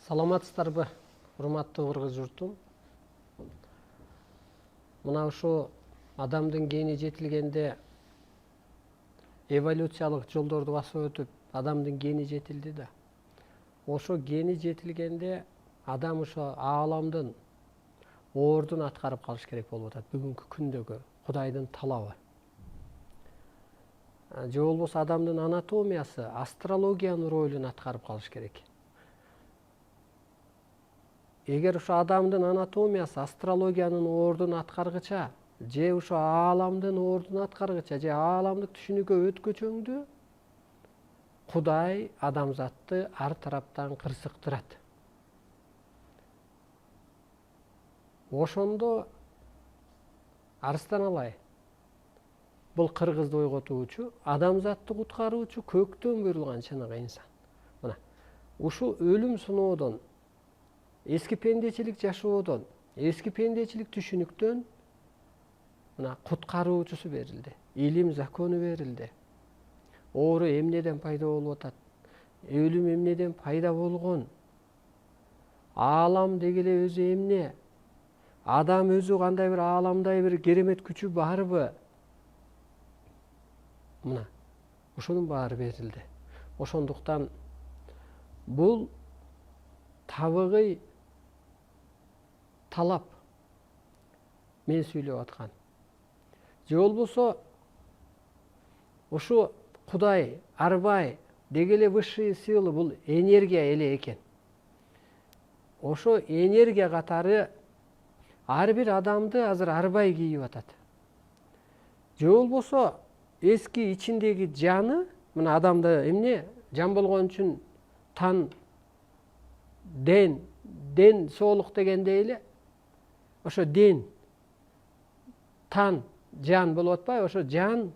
Саламатсыздарбы, урматтуу кыргыз журтум. Мына ушу адамдын гени жетилгенде эволюциялык жолдорду басып өтүп, адамдын гени жетилди да. Ошо гени жетилгенде адам ошо ааламдын ордун аткарып калыш керек болуп атат. Бүгүнкү күндөгү Кудайдын талабы. Же болбосо адамдын анатомиясы астрологиянын ролун аткарып калыш керек. Эгер ошо адамдын анатомиясы астрологиянын ордун аткаргыча, же ошо ааламдын ордун аткаргыча, же ааламдык түшүнүккө өткөчөңдү, Кудай адамзатты ар тараптан кырсыктырат. Ошондо Арстан Алай бул кыргызды ойготуучу, адамзатты куткаруучу көктөн буйрулган чыныгы инсан. Мына ушул өлүм сыноодон, эски пендечилик жашоодон, эски пендечилик түшүнүктөн мына куткаруучусу берилди. Илим закону берилди. Оору эмнеден пайда болуп атат? Өлүм эмнеден пайда болгон? Аалам деги эле өзү эмне? Адам өзү кандай бир ааламдай бир керемет күчү барбы? Мына ошонун баары берилди. Ошондуктан бул табыгый талап мен сүйлөп аткан. Же болбосо ушу Кудай, арбай, деги эле высшие силы бул энергия эле экен. Ошо энергия катары ар бир адамды азыр арбай кийип атат. Же болбосо эски ичиндеги жаны, мына адамда эмне жан болгон үчүн тан, ден соолук дегендей эле ошо ден, тан, жан болуп атпайбы? Ошо жан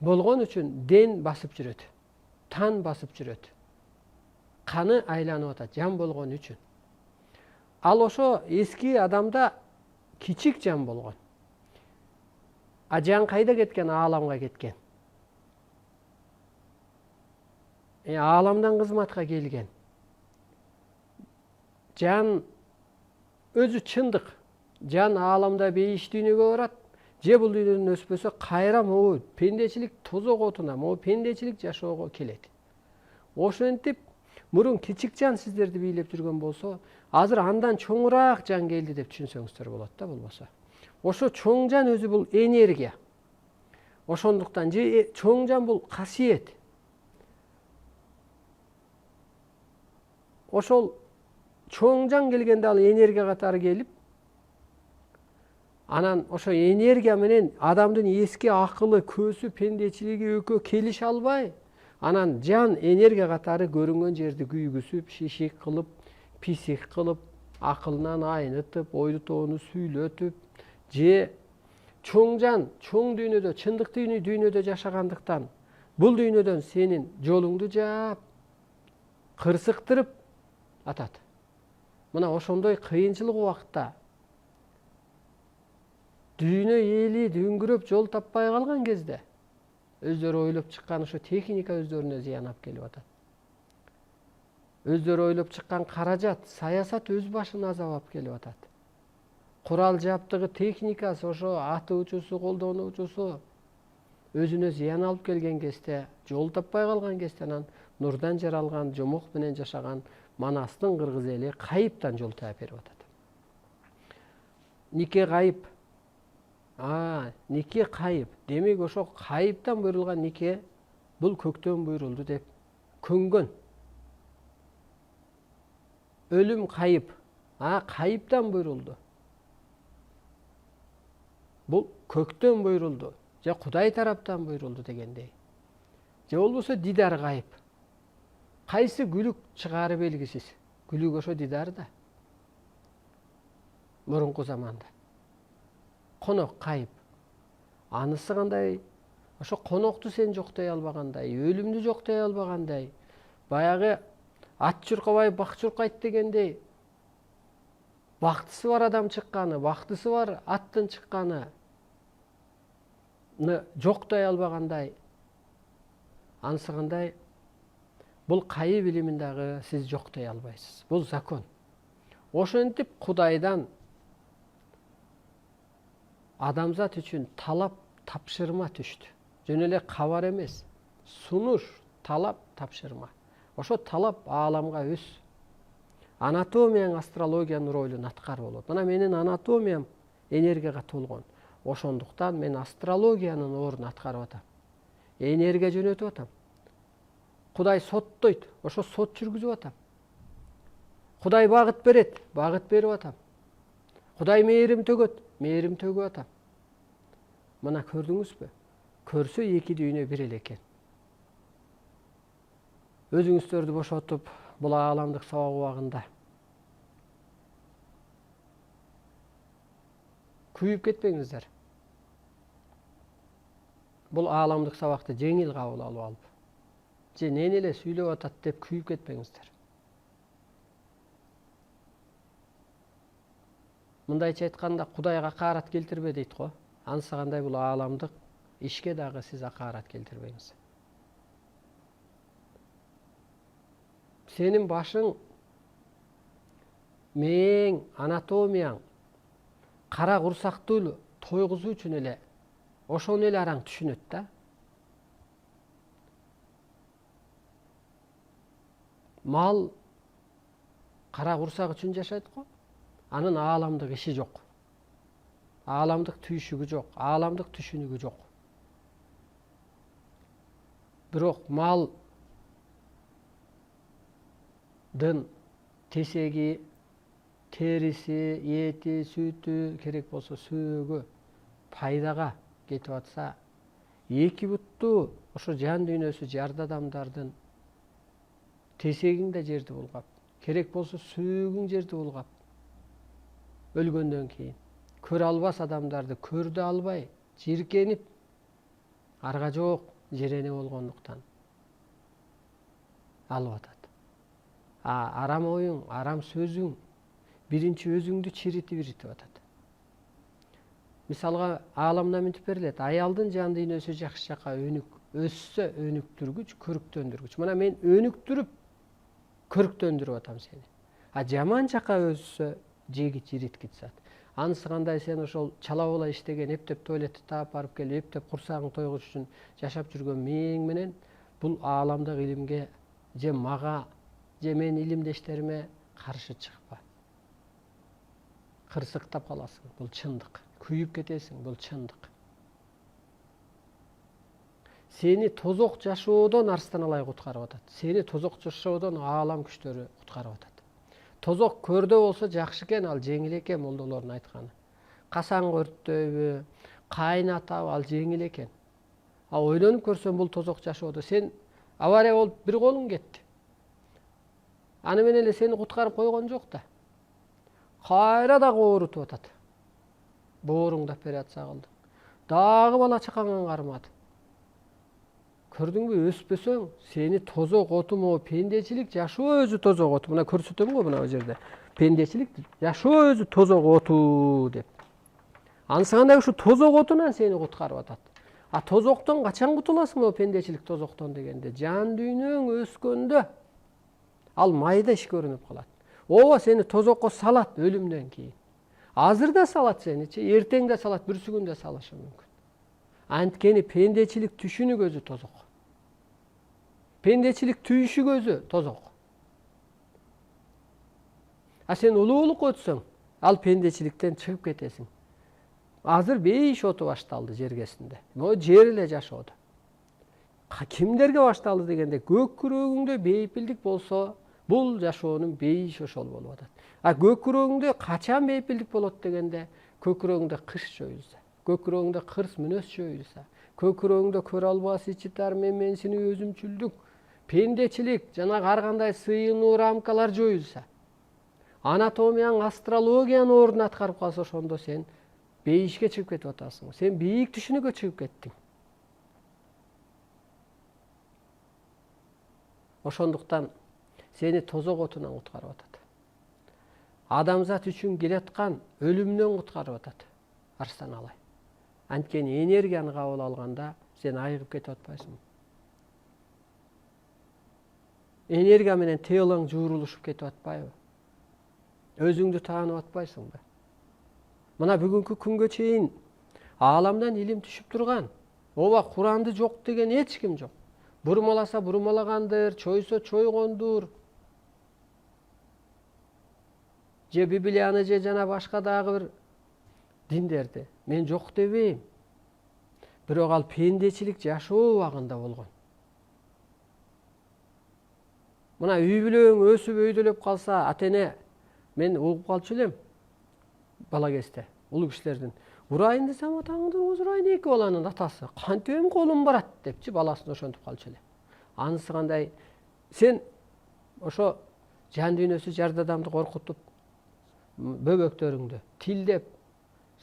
болгон үчүн ден басып жүрөт, тан басып жүрөт, каны айланып атат жан болгон үчүн. Ал ошо эски адамда кичик жан болгон. А жан кайда кеткен? Ааламга кеткен. Ааламдан кызматка келген. Жан өзү чындык. Жан ааламда бейиш дүйнөгө барат. Же бул дүйнөдөн өспөсө кайра могу пендечилик тозок отуна, могу пендечилик жашоого келет. Ошентип мурун кичик жан сиздерди бийлеп жүргөн болсо, азыр андан чоңураак жан келди деп түшүнсөңүздөр болот да болбосо. Ошо чоң жан өзү бул энергия. Ошондуктан же чоң жан бул касиет. Ошол чоң жан келгенде ал энергия катары келип, анан ошо энергия менен адамдын эски акылы, көзү, пендечилиги экөө келише албай, анан жан энергия катары көрүнгөн жерди күйгүзүп, шишик кылып, писик кылып, акылынан айнытып, ойду тоону сүйлөтүп, же чоң жан чоң дүйнөдө, чындык дүйнөдө жашагандыктан бул дүйнөдөн сенин жолуңду жаап, кырсыктырып атат. Мына ошондой кыйынчылык убакытта дүйнө эли дөңгүрөп жол таппай калган кезде өздөрү ойлоп чыккан ошо техника өздөрүнө зыян алып келип атат. Өздөрү ойлоп чыккан каражат, саясат өз башына азап алып келип атат. Курал жабдыгы, техникасы, ошо атуучусу, колдонуучусу өзүнө зыян алып келген кезде, жол таппай калган кезде анан нурдан жаралган, жомок менен жашаган Манастын кыргыз эли кайыптан жол таап берип атат. Нике кайып. Нике кайып. Демек ошо кайыптан буйрулган нике бул көктөн буйрулду деп көнгөн. Өлүм кайып. Кайыптан буйрулду. Бул көктөн буйрулду. Же Кудай тараптан буйрулду дегендей. Же болбосо дидар кайып. Кайсы күлүк чыгары белгисиз. Күлүк ошо дидарда. Мурунку заманда. Конок кайып. Анысы кандай? Ошо конокту сен жоктой албагандай, өлүмдү жоктой албагандай, баягы ат чуркабай бак чуркайт дегендей, бактысы бар адам чыкканы, бактысы бар аттын чыкканы жоктой албагандай, анысы кандай? Бул кайы билимин дагы сиз жоктой албайсыз. Бул закон. Ошентип Кудайдан адамзат үчүн талап тапшырма түштү. Жөн эле кабар эмес, сунуш, талап тапшырма. Ошо талап ааламга өс. Анатомияң астрологиянын ролун аткарып болот. Мына менин анатомиям энергияга толгон. Ошондуктан мен астрологиянын ордун аткарып атам. Энергия жөнөтүп атам. Кудай соттойт, ошо сот жүргүзүп атам. Кудай багыт берет, багыт берип атам. Кудай мээрим төгөт, мээрим төгүп атам. Мына көрдүңүзбү? Көрсө эки дүйнө бир эле экен. Өзүңүздөрдү бошотуп, бул ааламдык сабак убагында күйүп кетпеңиздер. Бул ааламдык сабакты жеңил кабыл алып алып, же нени эле сүйлөп атат деп күйүп кетпеңиздер. Мындайча айтканда, Кудайга акаарат келтирбе дейт го. Анысы кандай бул ааламдык ишке дагы сиз акаарат келтирбеңиз. Сенин башың, мээң, анатомияң кара курсактуу тойгузуу үчүн эле ошону эле араң түшүнөт да. Мал кара курсак үчүн жашайт го. Анын ааламдык иши жок. Ааламдык түйшүгү жок, ааламдык түшүнүгү жок. Бирок малдын тесеги, териси, эти, сүтү, керек болсо сөөгү пайдага кетип атса, эки буттуу ошо жан дүйнөсү жарды адамдардын тесегиң да жерди булгап, керек болсо сөөгүң жерди булгап, өлгөндөн кийин көрө албас адамдарды көрдө албай, жиркенип, арга жок жерене болгондуктан алып атат. Арам оюң, арам сөзүң биринчи өзүңдү чиритип атат. Мисалга ааламда мынтип берилет: аялдын жан дүйнөсү жакшы жака өссө өнүктүргүч, көрктөндүргүч. Мына мен өнүктүрүп, көрктөндүрүп атам сени. Жаман жака өссө жеги жириткич зат. Анысы кандай, сен ошол чала була иштеген, эптеп туалетти таап барып келип, эптеп курсагың тойгуш үчүн жашап жүргөн мээң менен бул ааламдык илимге же мага же менин илимдештериме каршы чыкпа. Кырсыктап каласың, бул чындык. Күйүп кетесиң, бул чындык. Сени тозок жашоодон Арстан Алай куткарып атат. Сени тозок жашоодон аалам күчтөрү куткарып атат. Тозок көрдө болсо жакшы экен, ал жеңил экен молдолордун айтканы. Касаң өрттөйбү, кайнатабы, ал жеңил экен. Ойлонуп көрсөң бул тозок жашоодо сен авария болуп бир колуң кетти. Аны менен эле сени куткарып койгон жок да. Кайра дагы оорутуп атат. Бооруңду операция кылдың. Дагы бала чакаңан кармады. Көрдүңбү, өспөсөң, сени тозок оту, могу пендечилик жашоо өзү тозок оту. Мына көрсөтөм го мына жерде. Пендечилик жашоо өзү тозок оту деп. Анысы кандай ушу тозок отунан сени куткарып атат. Тозоктон качан кутуласың могу пендечилик тозоктон дегенде? Жан дүйнөң өскөндө ал майда иш көрүнүп калат. Ооба сени тозокко салат өлүмдөн кийин. Азыр да салат сеничи, эртең да салат, бүрсү күн да салышы мүмкүн. Анткени пендечилик түшүнүк өзү тозок. Пендечилик түйшүк өзү тозок. Сен улуулукка өтсөң, ал пендечиликтен чыгып кетесиң. Азыр бейиш оту башталды жергесинде. Могу жер эле жашоодо. Кимдерге башталды дегенде, көк күрөгүңдө бейпилдик болсо, бул жашоонун бейиши ошол болуп атат. Көк күрөгүңдө качан бейпилдик болот дегенде, көк күрөгүңдө кыш жоюлса, көк күрөгүңдө кырс мүнөз жоюлса, көк күрөгүңдө көрө албас ичитар, менменсинүү, өзүмчүлдүк, пендечилик, жанагы ар кандай сыйынуу рамкалар жоюлса, анатомияң, астрологиянын ордун аткарып калса, ошондо сен бейишке чыгып кетип атасың. Сен бийик түшүнүккө чыгып кеттиң. Ошондуктан сени тозок отунан куткарып атат. Адамзат үчүн келаткан өлүмдөн куткарып атат Арстан Алай. Анткени энергияны кабыл алганда сен айыгып кетип атпайсың. энергия менен тыелың жуурулушуп кетип атпайбы? Өзүңдү таанып атпайсыңбы? Мына бүгүнкү күнгө чейин ааламдан илим түшүп турган, ооба Куранды жок деген эч ким жок. Бурмаласа бурмалагандыр, чойсо чойгондур. Же Библияны же жана башка дагы бир диндерди мен жок дебейм. Бирок ал пендечилик жашоо убагында болгон. Мына үй бүлөң өсүп өйдөлөп калса, ата-эне мен угуп калчу элем бала кезде улуу кишилердин. Урайын десем атаңды урайын эки баланын атасы. Кантип колум барат депчи баласын ошентип калчу эле. Анысы кандай? Сен ошо жан дүйнөсү жарды адамды коркутуп, бөбөктөрүңдү тилдеп,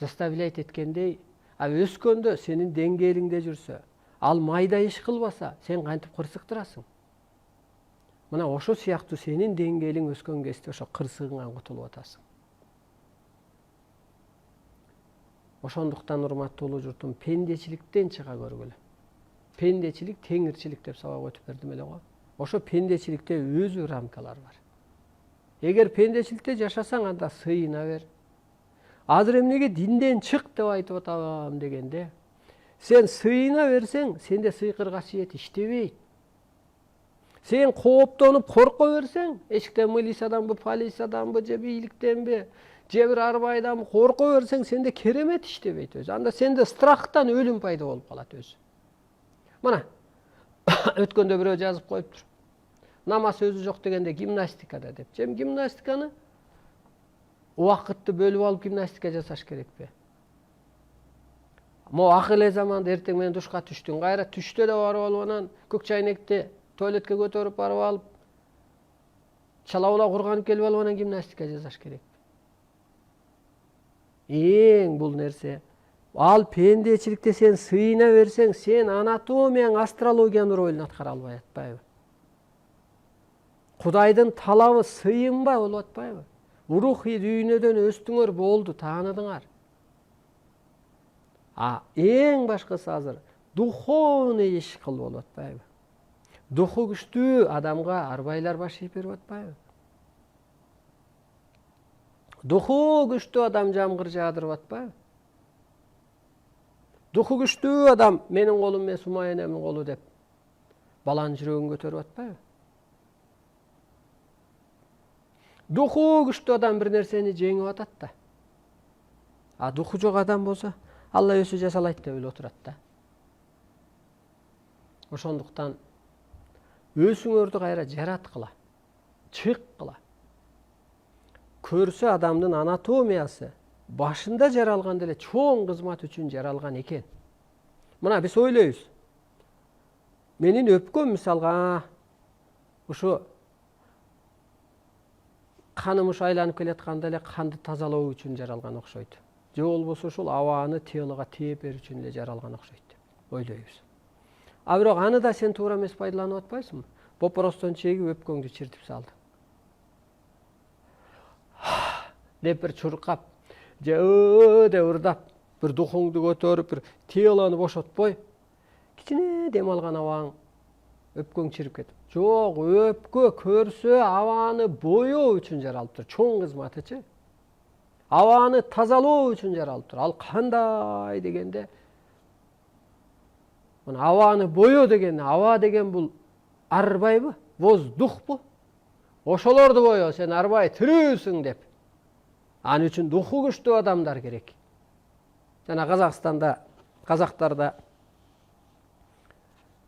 заставлять эткендей, өскөндө сенин деңгээлиңде жүрсө, ал майда иш кылбаса, сен кантип кырсыктырасың? Мына ошо сыяктуу сенин деңгээлиң өскөн кезде ошо кырсыгыңан кутулуп атасың. Ошондуктан урматтуу улуу журтум, пендечиликтен чыга көргүлө. Пендечилик теңирчилик деп сабак өтүп бердим эле го. Ошо пендечиликте өзү рамкалар бар. Эгер пендечиликте жашасаң, анда сыйына бер. Азыр эмнеге динден чык деп айтып атам дегенде, сен сыйына берсең, сенде сыйкыр касиет иштебейт. Сен кооптонуп корко берсең, эшиктен милиция адамбы, полиция адамбы, же бийликтенби, же бир арбайданбы корко берсең, сенде керемет иштебейт өзү. Анда сенде страхтан өлүм пайда болуп калат өзү. Мына өткөндө бирөө жазып коюптур. Намаз өзү жок дегенде гимнастикада деп. Жем гимнастиканы убакытты бөлүп алып гимнастика жасаш керекпи? Мо акыл заманда эртең менен душка түштүң, кайра түштө да барып алып анан көк чайнекти туалетке көтөрүп барып алып, чалабыла курганып келип алып анан гимнастика жасаш керек. Эң бул нерсе. Ал пендечиликте сен сыйына берсең, сен анатомияң, астрологиянын ролун аткара албай атпайбы? Кудайдын талабы сыйынбай болуп атпайбы? Рухий дүйнөдөн өстүңөр, болду, тааныдыңар. Эң башкысы азыр духовный иш кыл болуп атпайбы? Духу күчтүү адамга арбайлар баш ийип берип атпайбы? Духу күчтүү адам жамгыр жаадырып атпайбы? Духу күчтүү адам менин колум эмес, Умайенемдин колу деп баланын жүрөгүн көтөрүп атпайбы? Духу күчтүү адам бир нерсени жеңип атат да. Духу жок адам болсо, Алла өзү жасалайт деп эле отурат да. Ошондуктан өзүңөрдү кайра жараткыла, чыккыла. Көрсө адамдын анатомиясы башында жаралган деле чоң кызмат үчүн жаралган экен. Мына биз ойлойбуз. Менин өпкөм мисалга ушу каным айланып келатканда эле канды тазалоо үчүн жаралган окшойт. Же болбосо ушул абаны телга тээп берүү үчүн эле жаралган окшойт деп ойлойбуз. Бирок аны да сен туура эмес пайдаланып атпайсыңбы? Бопростон чегип өпкөңдү чиртип салды. Деп бир чуркап, же деп ырдап, бир духуңду көтөрүп, бир телону бошотпой, кичине дем алган абаң өпкөң чирип кетип. Жок, өпкө көрсө абаны боёо үчүн жаралыптыр. Чоң кызматычы. Абаны тазалоо үчүн жаралыптыр. Ал кандай дегенде, мына абаны боёо деген, аба деген бул арбайбы? Воздухпу? Ошолорду боёо, сен арбай тирүүсүң деп. Аны үчүн духу күчтүү адамдар керек. Жана Казакстанда, казактарда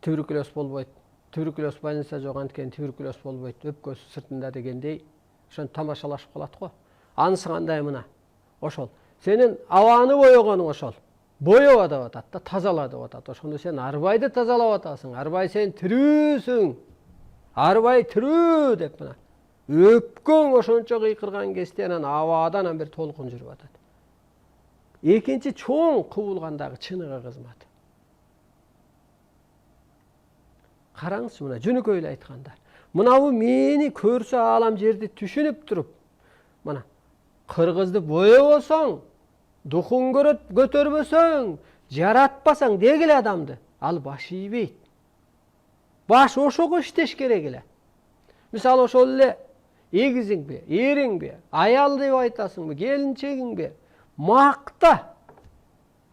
туберкулез болбойт. Туберкулез больница жок, анткени туберкулез болбойт. Өпкөсү сыртында дегендей, ошону тамашалашып калат го. Анысы кандай мына? Ошол. Сенин абаны боёгонуң ошол. Боёба деп атат да, тазала деп атат. Ошондо сен арбайды тазалап атасың. Арбай сен тирүүсүң. Арбай тирүү деп мына. Өпкөң ошончо кыйкырган кезде анан абадан бир толкун жүрүп атат. Экинчи чоң кубулгандагы чыныгы кызмат. Караңызчы мына жөнөкөйлүү айтканда. Мынабу мени көрсө аалам жерди түшүнүп туруп, мына кыргызды боебосоң, духун көтөрбөсөң, жаратпасаң дегиле адамды, ал баш ийбейт. Баш ошого иштеш керек эле. Мисалы ошол эле эгизиңби, эриңби, аял деп айтасыңбы, келинчегиңби макта.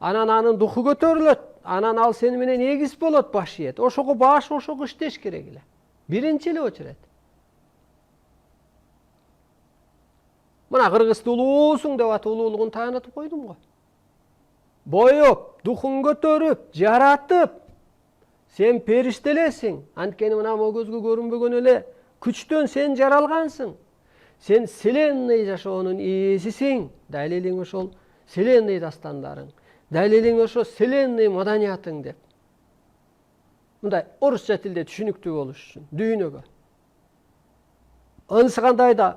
Анан анын духу көтөрүлөт. Анан ал сени менен эгиз болот, баш ийет. Ошого баш ошого иштеш керек эле. Биринчи эле очурет. Мына кыргызды улуусуң деп атып улуулугун таанытып койдум го. Боёп, духун көтөрүп, жаратып, сен периштелесиң. Анткени мына көзгө көрүнбөгөн эле күчтөн сен жаралгансың. Сен вселенной жашоонун ээсисиң. Далилиң ошол вселенной дастандарың. Далилиң ошо вселенной маданиятың деп. Мындай орусча тилде түшүнүктүү болуш үчүн дүйнөгө. Анысы кандайда,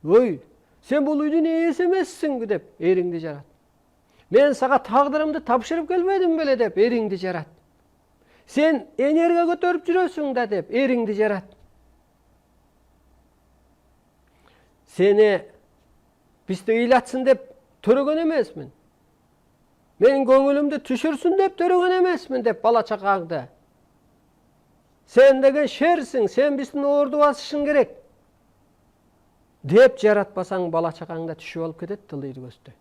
ой, сен бул үйдүн ээси эмессиңби деп эриңди жарат. Мен сага тагдырымды тапшырып келбедим беле деп эриңди жарат. Сен энергия көтөрүп жүрөсүң да деп эриңди жарат. Сени бизди ыйлатсын деп төрөгөн эмесмин. Мен көңүлүмдү түшүрсүн деп төрөгөн эмесмин деп бала чакаңды. Сен деген шерсиң, сен биздин орду басышың керек деп жаратпасаң бала чакаңда түшүп алып кетет тылыйды көздө.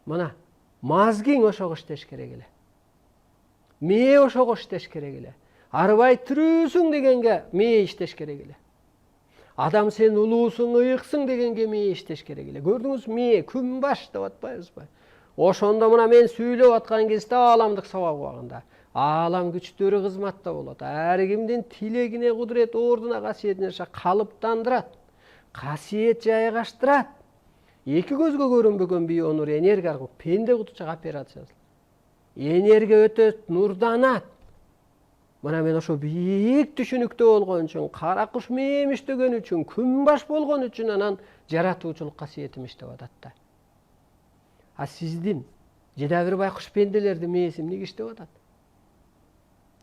Мына мазгиң ошого иштеш керек эле. Мээ ошого иштеш керек эле. Арбай тирүүсүң дегенге мээ иштеш керек эле. Адам сен улуусуң, ыйыксың дегенге мээ иштеш керек эле. Көрдүңүз, мээ күн баш деп атпайбызбы? Ошондо мына мен сүйлөп аткан кезде ааламдык сабак убагында аалам күчтөрү кызматта болот. Ар кимдин тилегине, кудурет, ордуна, касиетине жаша калыптандырат. Касиет жайгаштырат. Эки көзгө көрүнбөгөн бионур энергия аркылуу пенде кутучак операция. Энергия өтөт, нурданат. Мына мен ошо бийик түшүнүктүү болгон үчүн, кара куш мээм иштеген үчүн, күн баш болгон үчүн анан жаратуучулук касиетим иштеп атат да. А сиздин жеда бир байкуш пенделердин мээси эмнеге иштеп атат?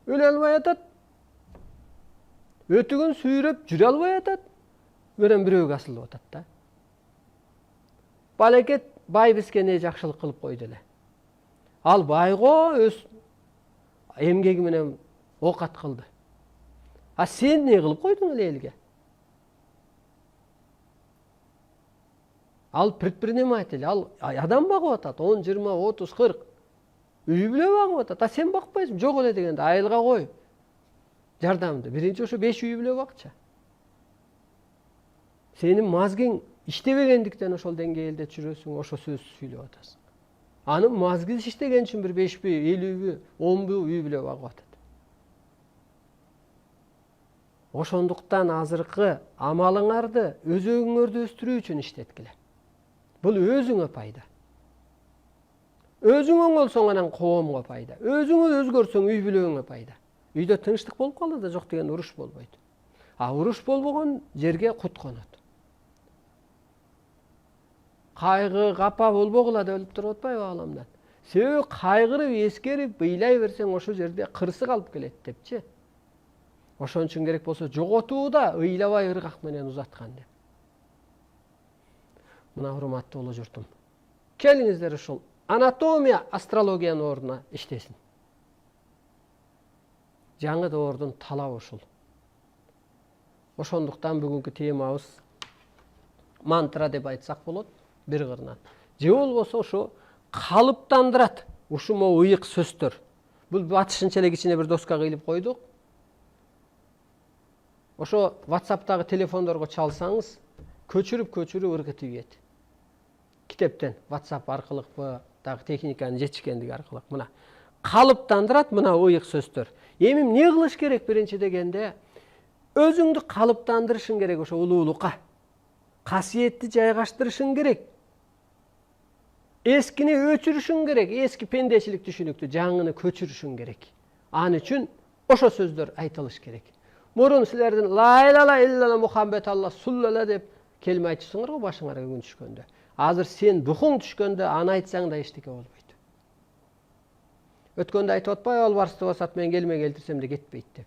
Өлө албай атат. Өтүгүн сүйрөп жүрө албай атат. Менен бирөөгө асылып атат да. Балекет бай бизге эмне жакшылык кылып койду эле. Ал байго өз эмгеги менен оокат кылды. А сен эмне кылып койдуң эле элге? Ал предприниматель, ал адам багып атат, 10, 20, 30, 40. Үй бүлө багып атат. А сен бакпайсың, жок эле дегенде айылга кой. Жардамды. Биринчи ошо 5 үй бүлө бакчы. Сенин мазгиң иштебегендиктен ошол деңгээлде жүрөсүң, ошо сөздү сүйлөп атасың. Анын мазгиси иштеген үчүн бир 5 бүй, 50 бүй, 10 бүй үй бүлө багып атат. Ошондуктан азыркы амалыңарды өзүңөрдү өстүрүү үчүн иштеткиле. Бул өзүңө пайда. Өзүң оңолсоң анан коомго пайда. Өзүңө өзгөрсөң үй бүлөңө пайда. Үйдө тынчтык болуп калды да жок деген уруш болбойт. А уруш болбогон жерге кут конот. Кайгы, капа болбогула деп өлүп туруп атпайбы ааламдан. Себеби кайгырып, эскерип, ыйлай берсең ошол жерде кырсык алып келет депчи. Ошон үчүн керек болсо жоготуу да ыйлабай ыргак менен узаткан деп. Мына урматтуу улуу журтум. Келиңиздер ушул анатомия астрологиянын ордуна иштесин. Жаңы доордун талабы ушул. Ошондуктан бүгүнкү темабыз мантра деп айтсак болот, бир кырынан. Же болбосо ошо калыптандырат. Ушумо ыйык сөздөр. Бул батышынча эле кичине бир доска кыйлып койдук. Ошо WhatsApp'тагы телефондорго чалсаңыз, көчүрүп ыргытып ийет. Китептен WhatsApp аркылыкпы, дагы техниканын жетишкендиги аркылык. Мына калыптандырат, мына ыйык сөздөр. Эми эмне кылыш керек биринчи дегенде? Өзүңдү калыптандырышың керек ошо улуулукка. Касиетти жайгаштырышың керек. Эскини өчүрүшүң керек, эски пендечилик түшүнүктү жаңыны көчүрүшүң керек. Ан үчүн ошо сөздөр айтылыш керек. Мурун силердин ла иляха илlalloh Мухаммед алла суллала деп келме айтчысыңар го башыңарга күн түшкөндө. Азыр сен духуң түшкөндө аны айтсаң да эчтеке болбойт. Өткөндө айтып атпайбы, албарысты басат мен келме келтирсем де кетпейт деп.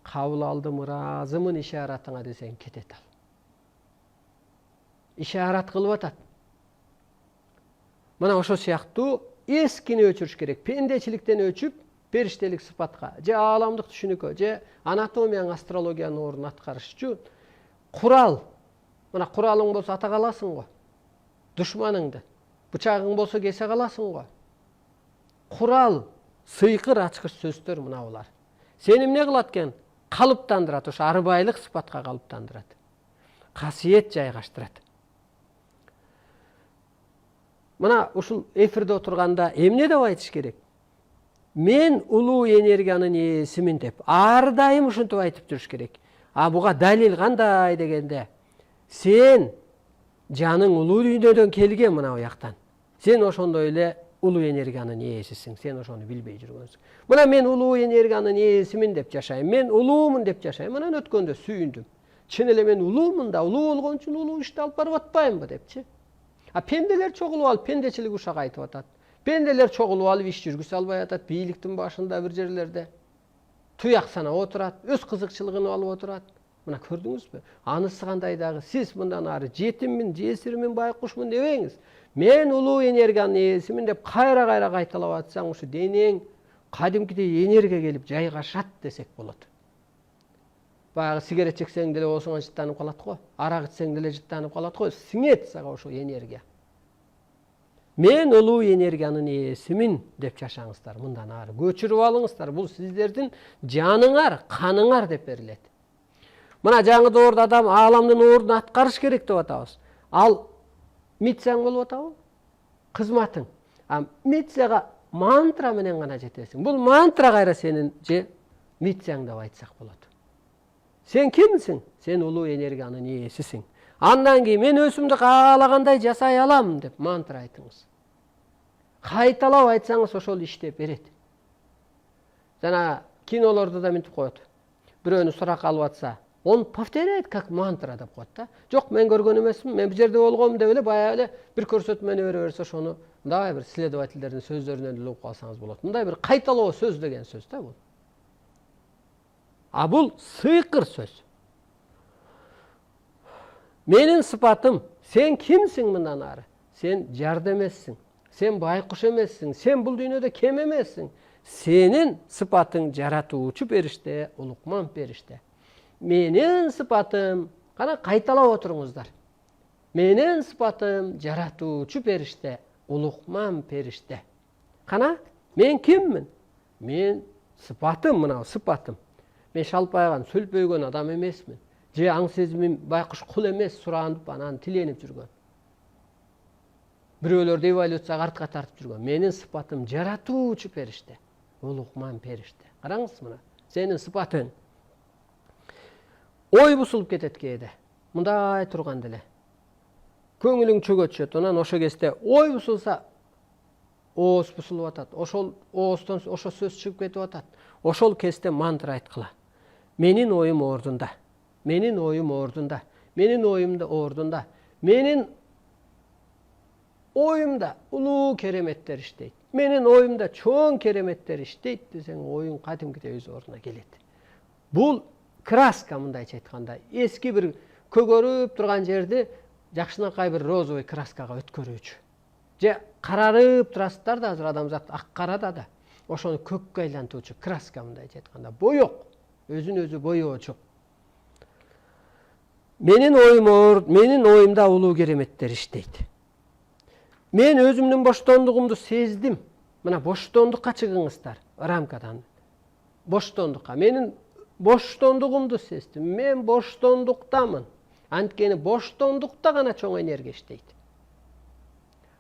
Кабыл алдым, ыраазымын ишаратыңа десең кетет ал. Ишарат кылып атат. Мына ошо сыяктуу эскини өчүрүш керек. Пендечиликтен өчүп, периштелик сыпатка, же ааламдык түшүнүккө, же анатомиянын, астрологиянын ордун аткарыш үчүн Курал. Мына куралың болсо ата каласың го. Душманыңды. Бычагың болсо кесе каласың го. Курал, сыйкыр ачкыч сөздөр мына булар. Сени эмне кылат экен? Калыптандырат, ошо арбайлык сыпатка калыптандырат. Касиет жайгаштырат. Мына ушул эфирде отурганда эмне деп айтыш керек? Мен улуу энергиянын ээсимин деп ар дайым ушинтип айтып туруш керек. А буга далил кандай дегенде, сен жаның улуу дүйнөдөн келген мына буяктан. Сен ошондой эле улуу энергиянын ээсисиң, сен ошону билбей жүргөнсүң. Мына мен улуу энергиянын ээсимин деп жашайм, мен улуумун деп жашайм. Анан өткөндө сүйүндүм. Чын эле мен улуумун да, улуу болгон үчүн улуу ишти алып барып атпаймынбы депчи. А пенделер чогулуп алып пендечилик ушак айтып атат. Пенделер чогулуп алып иш жүргүзө албай атат, бийликтин башында бир жерлерде. Туяк санап отурат, өз кызыкчылыгын алып отурат. Мына көрдүңүзбү? Анысы кандай дагы, сиз мындан ары жетиммин, жесирмин, байкушмун дебеңиз. Мен улуу энергиянын ээсимин деп кайра кайталап атсаң, ушу денең кадимкидей энергия келип жайгашат десек болот. Баягы сигарет чексең деле оосуңа жыттанып калат го, арак ичсең деле жыттанып калат го, сиңет сага ошо энергия. Мен улуу энергиянын ээсимин деп жашаңыздар, мындан ары көчүрүп алыңыздар. Бул сиздердин жаныңар, каныңар деп берилет. Мына жаңы доордо адам ааламдын ордун аткарыш керек деп атабыз. Ал миссияң болуп атабы? Кызматың. Миссияга мантра менен гана жетесиң. Бул мантра кайра сенин же миссияң деп айтсак болот. Сен кимсиң? Сен улуу энергиянын ээсисиң. Андан кийин мен өзүмдү каалагандай жасай алам деп мантра айтыңыз. Кайталап айтсаңыз ошол иштеп берет. Жана кинолордо да мынтип коет. Бирөөнү сурак алып атса, он повторяет как мантра деп коет да. Жок, мен көргөн эмесмин, мен бул жерде болгом деп эле баягы эле бир көрсөтмөнү бере берсе, ошону мындай бир следовательдердин сөздөрүнөн эле угуп калсаңыз болот. Мындай бир кайталоо сөз деген сөз да бул. А бул сыйкыр сөз. Менин сыпатым, сен кимсиң мындан ары? Сен жарды эмессиң, сен байкуш эмессиң, сен бул дүйнөдө кем эмессиң. Сенин сыпатың жаратуучу периште, улукман периште. Менин сыпатым, кана кайталап отуруңуздар. Менин сыпатым жаратуучу периште, улукман периште. Кана, мен киммин? Мен сыпатым, мына сыпатым. Мен шалпайган, сөлпөйгөн адам эмесмин. Же аң сезимим байкуш кул эмес, сураанып анан тиленип жүргөн. Бирөөлөрдү эволюцияга артка тартып жүргөн. Менин сыпатым жаратуучу периште, улукман периште. Караңыз мына, сенин сыпатың. Ой бусулуп кетет кээде. Мындай турганда эле. Көңүлүң чөгө түшөт. Анан ошо кезде ой бусулса, ооз бусулуп атат. Ошол ооздон ошо сөз чыгып кетип атат. Ошол кезде мантра айткыла. Менин оюм ордунда. Менин оюм ордунда. Менин оюмда ордунда. Менин оюмда улуу кереметтер иштейт. Менин оюмда чоң кереметтер иштейт десең, оюң кадимкидей өз ордуна келет. Бул краска, мындайча айтканда, эски бир көгөрүп турган жерди жакшынакай бир розовый краскага өткөрүүчү. Же карарып турасыздар да, азыр адамзат ак карада да. Ошону көккө айлантуучу краска, мындайча айтканда, боёк. Өзүн өзү боёочу. Менин оюмда улуу кереметтер иштейт. Мен өзүмдүн боштондугумду сездим. Мына боштондукка чыгыңыздар, рамкадан. Боштондукка. Менин боштондугумду сездим. Мен боштондуктамын. Анткени боштондукта гана чоң энергия иштейт.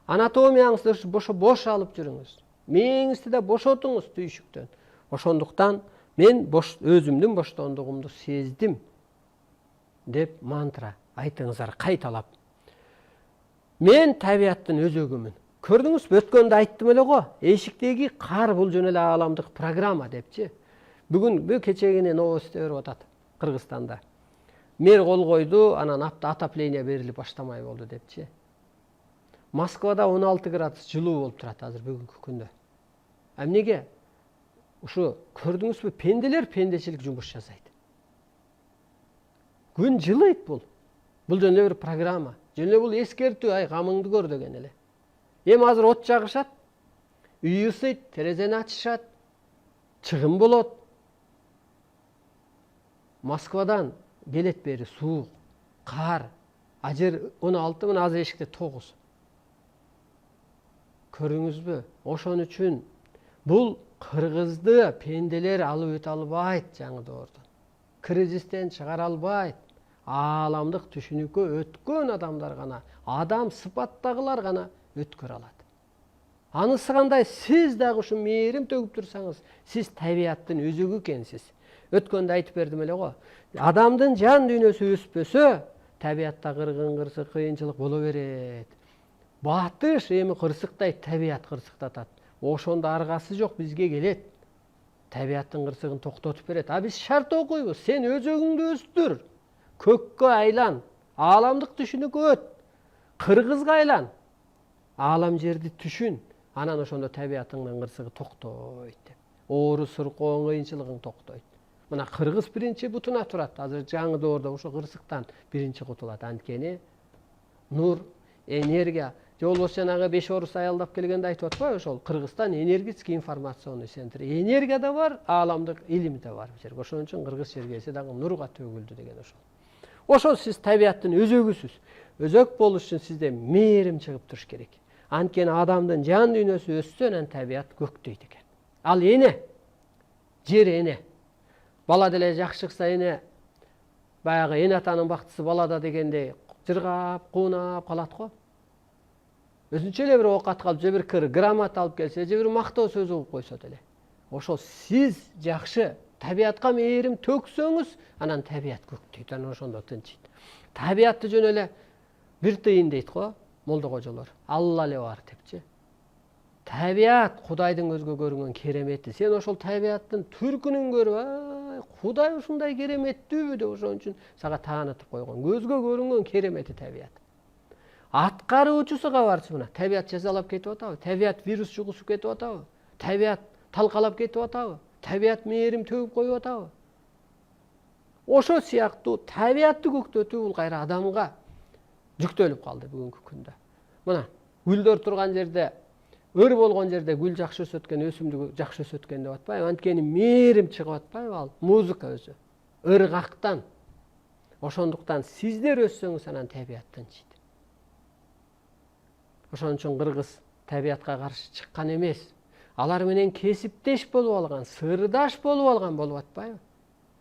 Анатомияңызды бош алып жүрүңүз. Мээңизди да бошотуңуз түйшүктөн. Ошондуктан мен өзүмдүн боштондугумду сездим деп мантра айтыңыздар кайталап. Мен табияттын өзөгүмүн. Көрдүңүзбү, өткөндө айттым эле го. Эшиктеги кар бул жөн эле ааламдык программа депчи. Бүгүн кечегине новости берип атат Кыргызстанда. Мэр кол койду, анан отопление берилип баштамай болду депчи. Москвада 16 градус жылуу болуп турат азыр бүгүнкү күндө. Эмнеге? Ушу көрдүңүзбү, пенделер пендечилик жумуш жасайт. Күн жылыйт бул. Бул жөн эле бир программа. Жөн эле бул эскертүү, ай камыңды көр деген эле. Эми азыр от жагышат, үй ысыйт, терезени ачышат, чыгым болот. Москвадан келет бери суук. Kar. Ajır 16, mına azыр eşikte 9. Көрүңүзбү? Ошон үчүн бул кыргызды пенделер алып өтө албайт жаңы доордон. Кризистен чыгара албайт. Ааламдык түшүнүккө өткөн адамдар гана, адам сыпаттагылар гана өткөрө алат. Анысы кандай? Сиз дагы ушу мээрим төгүп турсаңыз, сиз табияттын өзөгү экенсиз. Өткөндө айтып бердим эле го. Адамдын жан дүйнөсү өспөсө, табиятта кыргын кырсык, кыйынчылык боло берет. Батыш эми кырсыктай табият кырсыктатат. Ошондо аргасы жок бизге келет. Табияттын кырсыгын токтотуп берет. А биз шарт окуйбуз. Сен өзөгүңдү өстүр. Көккө айлан. Ааламдык түшүнүккө өт. Кыргызга айлан. Аалам жерди түшүн. Анан ошондо табияттын кырсыгы токтойт деп. Оору суркооң, кыйынчылыгың токтойт. Мына кыргыз биринчи бутуна турат. Азыр жаңы доордо ошо кырсыктан биринчи кутулат. Анткени нур, энергия. Же болбосо жанагы 5 орус аялдап келгенде айтып атпайбы ошол Кыргызстан энергетический информационный центр. Энергия да бар, ааламдык илим да бар. Ошон үчүн кыргыз жергеси дагы нурга төгүлдү деген ошол. Ошол сиз табияттын өзөгүсүз. Өзөк болуш үчүн сизде мээрим чыгып туруш керек. Анткени адамдын жан дүйнөсү өссө, анан табият көктөйт экен. Ал эне, жер эне. Бала деле жакшы чыкса эне, баягы эне атанын бактысы балада дегендей жыргап, куунап калат го. Өзүнчө эле бир оокат алып, же бир грамота алып келсе, же бир мактоо сөз угуп койсо деле. Ошол сиз жакшы табиятка мээрим төксөңүз, анан табият көктөйт, анан ошондо тынчыйт. Табиятты жөн эле бир тыйын дейт го молдо кожолор. Алла эле бар депчи. Табият Кудайдын көзгө көрүнгөн керемети. Сен ошол табияттын түркүнүн көрүп, Кудай ушундай кереметтүүбү деп ошон үчүн сага таанытып койгон. Көзгө көрүнгөн керемети табият. Аткаруучусуга барчы мына. Табият жазалап кетип атабы? Табият вирус жугусуп кетип атабы? Табият талкалап кетип атабы? Табият мээрим төгүп коюп атабы? Ошо сыяктуу табиятты көктөтүү бул кайра адамга жүктөлүп калды бүгүнкү күндө. Мына гүлдөр турган жерде, өр болгон жерде гүл жакшы өсөткөн, өсүмдүк жакшы өсөткөн деп атпайбы? Анткени мээрим чыгып атпайбы ал? Музыка өзү. Ыргактан. Ошондуктан сиздер өссөңүз, анан табият тынчыйт. Ошон үчүн кыргыз табиятка каршы чыккан эмес. Алар менен кесиптеш болуп алган, сырдаш болуп алган болуп атпайбы?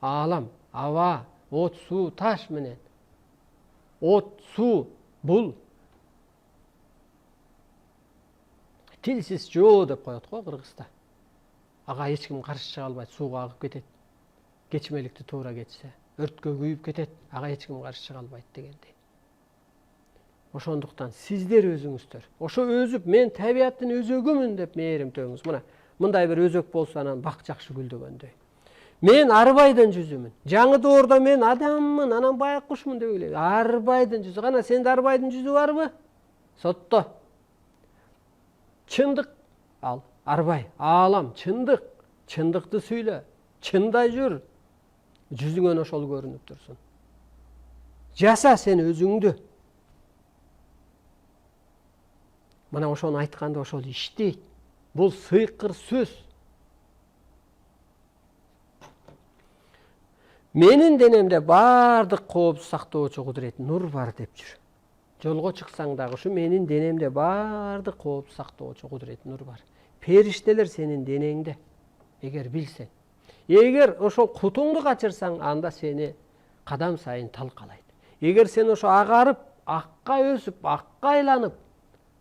Аалам, аба, от, суу, таш менен. От, суу, бул тилсиз жоо деп коет го Кыргызда. Ага эч ким каршы чыга албайт, сууга агып кетет. Кечмеликти туура кетсе, өрткө күйүп кетет, ага эч ким каршы чыга албайт дегендей. Ошондуктан сиздер өзүңүздөр, ошо өзүп мен табияттын өзөгүмүн деп мээрим төгүңүз. Мына мындай бир өзөк болсо, анан бак жакшы гүлдөгөндөй. Мен арбайдын жүзүмүн. Жаңы доордо мен адаммын, анан байкушмун деп эле. Арбайдын жүзү. Кана сенде арбайдын жүзү барбы? Сотто. Чындык ал, арбай, аалам, чындык. Чындыкты сүйлө, чындай жүр. Жүзүңөн ошол көрүнүп турсун. Жаса сен өзүңдү. Мына ошону айтканда ошол иштейт. Бул сыйкыр сөз. Менин денемде бардык коопсуз сактоочу кудурет нур бар деп жүр. Жолго чыксаң дагы ушу менин денемде бардык коопсуз сактоочу кудурет нур бар. Периштелер сенин денеңде. Эгер билсең. Эгер ошол кутуңду качырсаң, анда сени кадам сайын талкалайт. Эгер сен ошо агарып, акка өсүп, акка айланып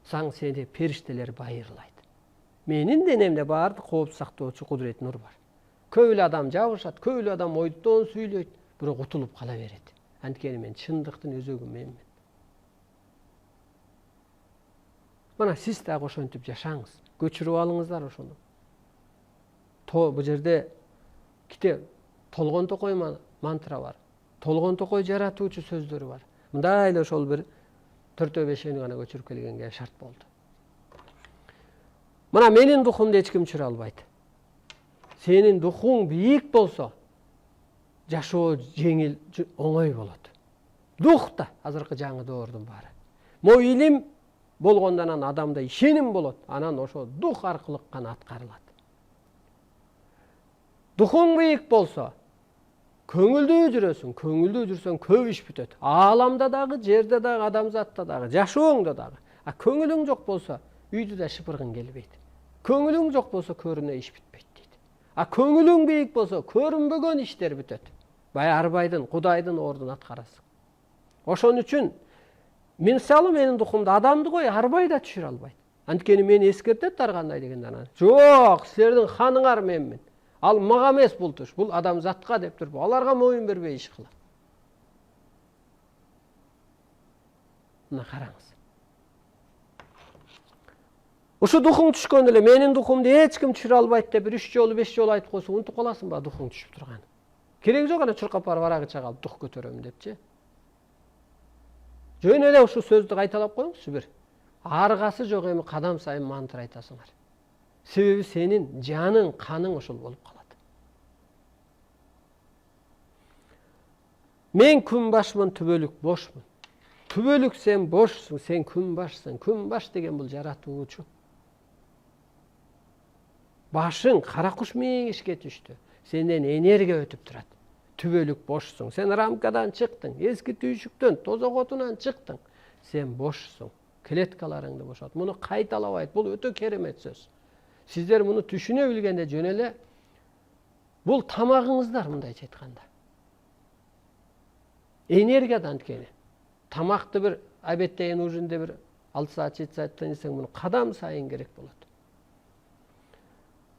саң, сени периштелер байырлайт. Менин денемде бардык коопсуз сактоочу кудурет нур бар. Көп эле адам жабышат, көп эле адам ойдон сүйлөйт, бирок утулуп кала берет. Анткени мен чындыктын өзөгү менмин. Мына сиз дагы ошентип жашаңыз, көчүрүп алыңыздар ошону. Бул жерде китеп Толгон Токой мантра бар. Толгон Токой жаратуучу сөздөрү бар. Мындай эле ошол бир 4-5 гана көчүрүп келгенге шарт болду. Мына менин духумду эч ким чыра албайт. Сенин духуң бийик болсо, жашоо жеңил, оңой болот. Дух да азыркы жаңы доордун баары. Мо илим болгондон анан адамда ишеним болот, анан ошо дух аркылуу гана аткарылат. Духуң бийик болсо, көңүлдүү жүрөсүң. Көңүлдүү жүрсөң көп иш бүтөт. Ааламда дагы, жерде дагы, адамзатта дагы, жашооңдо дагы. А көңүлүң жок болсо, үйдү да шыпыргың келбейт. Көңүлүң жок болсо, көрүнө иш бүтпөйт дейт. А көңүлүң бийик болсо, көрүнбөгөн иштер бүтөт. Бая арбайдын, Кудайдын ордун аткарасың. Ошон үчүн мисалы менин духумда адамды кой арбай да түшүрө албайт. Анткени мени эскертет ар кандай дегенде анан. Жок, силердин ханыңар менмин. Ал мага эмес бул туш, бул адамзатка деп туруп, аларга моюн бербей иш кылам. Мына караңыз. Ушу духуң түшкөндө эле менин духумду эч ким түшүрө албайт деп 3 жолу 5 жолу айтып койсоң, унутуп каласың ба духуң түшүп турганын. Кереги жок ана чуркап барып арагы чагалып дух көтөрөм депчи. Жөн эле ушу сөздү кайталап коюңузчу бир. Аргасы жок эми кадам сайын мантра айтасыңар. Себеби сенин жаның, каның ошол болуп калат. Мен күн башмын, түбөлүк бошмун. Түбөлүк сен бошсуң, сен күн башсың. Күн баш деген бул жаратуучу. Башың кара куш меңишке түштү. Сенден энергия өтүп турат. Түбөлүк бошсуң. Сен рамкадан чыктың, эски түйшүктөн, тозок отунан чыктың. Сен бошсуң. Клеткаларыңды бошот. Муну кайталабайт. Бул өтө керемет сөз. Сиздер муну түшүнө билгенде жөн эле бул тамагыңыздар мындайча айтканда. Энергиядан анткени. Тамакты бир обедтеген ужинде бир 6 саат 7 сааттан жесең муну кадам сайын керек болот.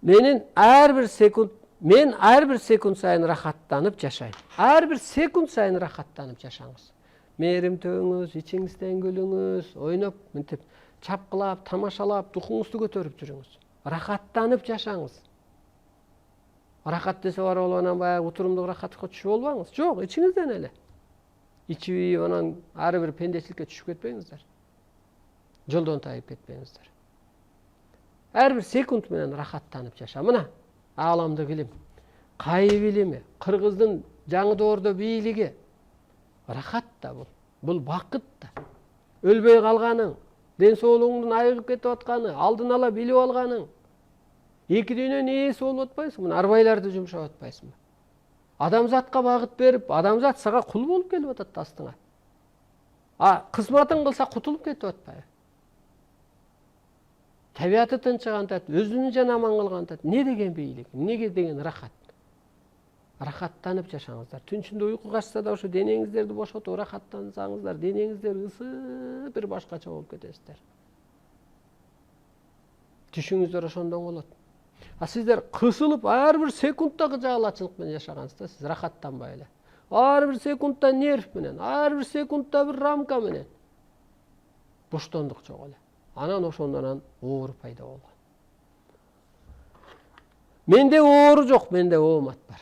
Мен ар бир секунд сайын рахаттанып жашайм. Ар бир секунд сайын рахаттанып жашаңыз. Мээримтөөңүз, ичиңизден күлүңүз, ойноп, мынтип чапкылап, тамашалап, духуңузду көтөрүп жүрүңүз. Рахаттанып жашаңыз. Рахат десе бар болуп анан баягы утурумдук рахатка түшүп албаңыз. Жок, ичиңизден эле. Ичип анан ар бир пенделикке түшүп кетпеңиздер. Жолдон тайып кетпеңиздер. Ар бир секунд менен рахаттанып жаша. Мына ааламдык илим, кайып илими, кыргыздын жаңы доордо бийлиги рахат да бул. Бул бакыт да. Өлбөй калганың, ден соолугуңдун айыгып кетип атканы, алдын ала билип алганың. Эки дүйнөнүн ээси болуп атпайсыңбы? Мына арбайларды жумшап атпайсыңбы? Адамзатка багыт берип, адамзат сага кул болуп келип атат астыңа. А кызматын кылса кутулуп кетип атпайбы? Табиаты тынчыгантат, өзүнүн жана аман кылгантат. Не деген бийлик, неге деген рахат. Рахаттанып жашаңыздар. Түн ичинде уйку качса да ошо денеңиздерди бошотуп рахаттансаңыздар, денеңиздер ысып бир башкача болуп кетесиздер. Түшүңүздөр ошондон болот. А сиздер кысылып ар бир секундта кыжаалачылык менен жашаганыңызда сиз рахаттанбай эле. Ар бир секундта нерв менен, ар бир секундта бир рамка менен боштондук жок эле. Анан ошондон оору пайда болгон. Менде оору жок, менде оомат бар.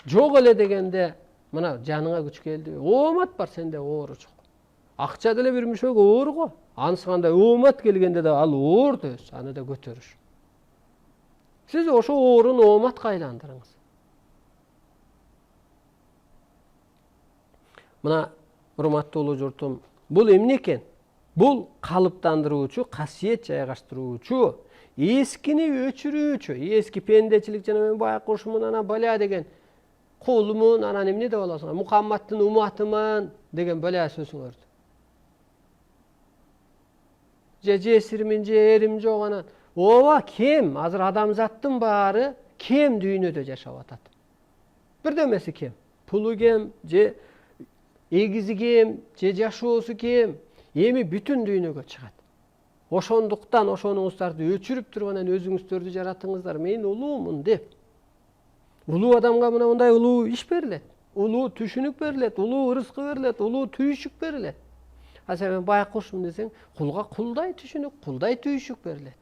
Жок эле дегенде мына жаныңа күч келди. Оомат бар, сенде оору жок. Акча деле бир мүшөгө оору го. Анысыкандай оомат келгенде да ал оор дөз, аны да көтөрүш. Сиз ошо ооруну ооматка айландырыңыз. Мына урматтуу журтум, бул эмне экен? Бул калыптандыруучу, касиет жайгаштыруучу, эскини өчүрүүчү, эски пендечилик жана мен байкушмун, анан баля деген кулмун, анан эмне деп аласыңар? Мухаммадтын уматымын деген баля сөзүңөрдү. Же жесирмин, же эрим жок анан. Ооба кем, азыр адамзаттын баары кем дүйнөдө жашап атат. Бирдемеси кем. Пулу кем, же эгизи кем, же жашоосу кем. Эми бүтүн дүйнөгө чыгат. Ошондуктан ошонуңуздарды өчүрүп туруп анан өзүңүздөрдү жаратыңыздар. Мен улуумун деп. Улуу адамга мына мындай улуу иш берилет. Улуу түшүнүк берилет, улуу ырыскы берилет, улуу түйшүк берилет. А сен байкушмун десең, кулга кулдай түшүнүк, кулдай түйшүк берилет.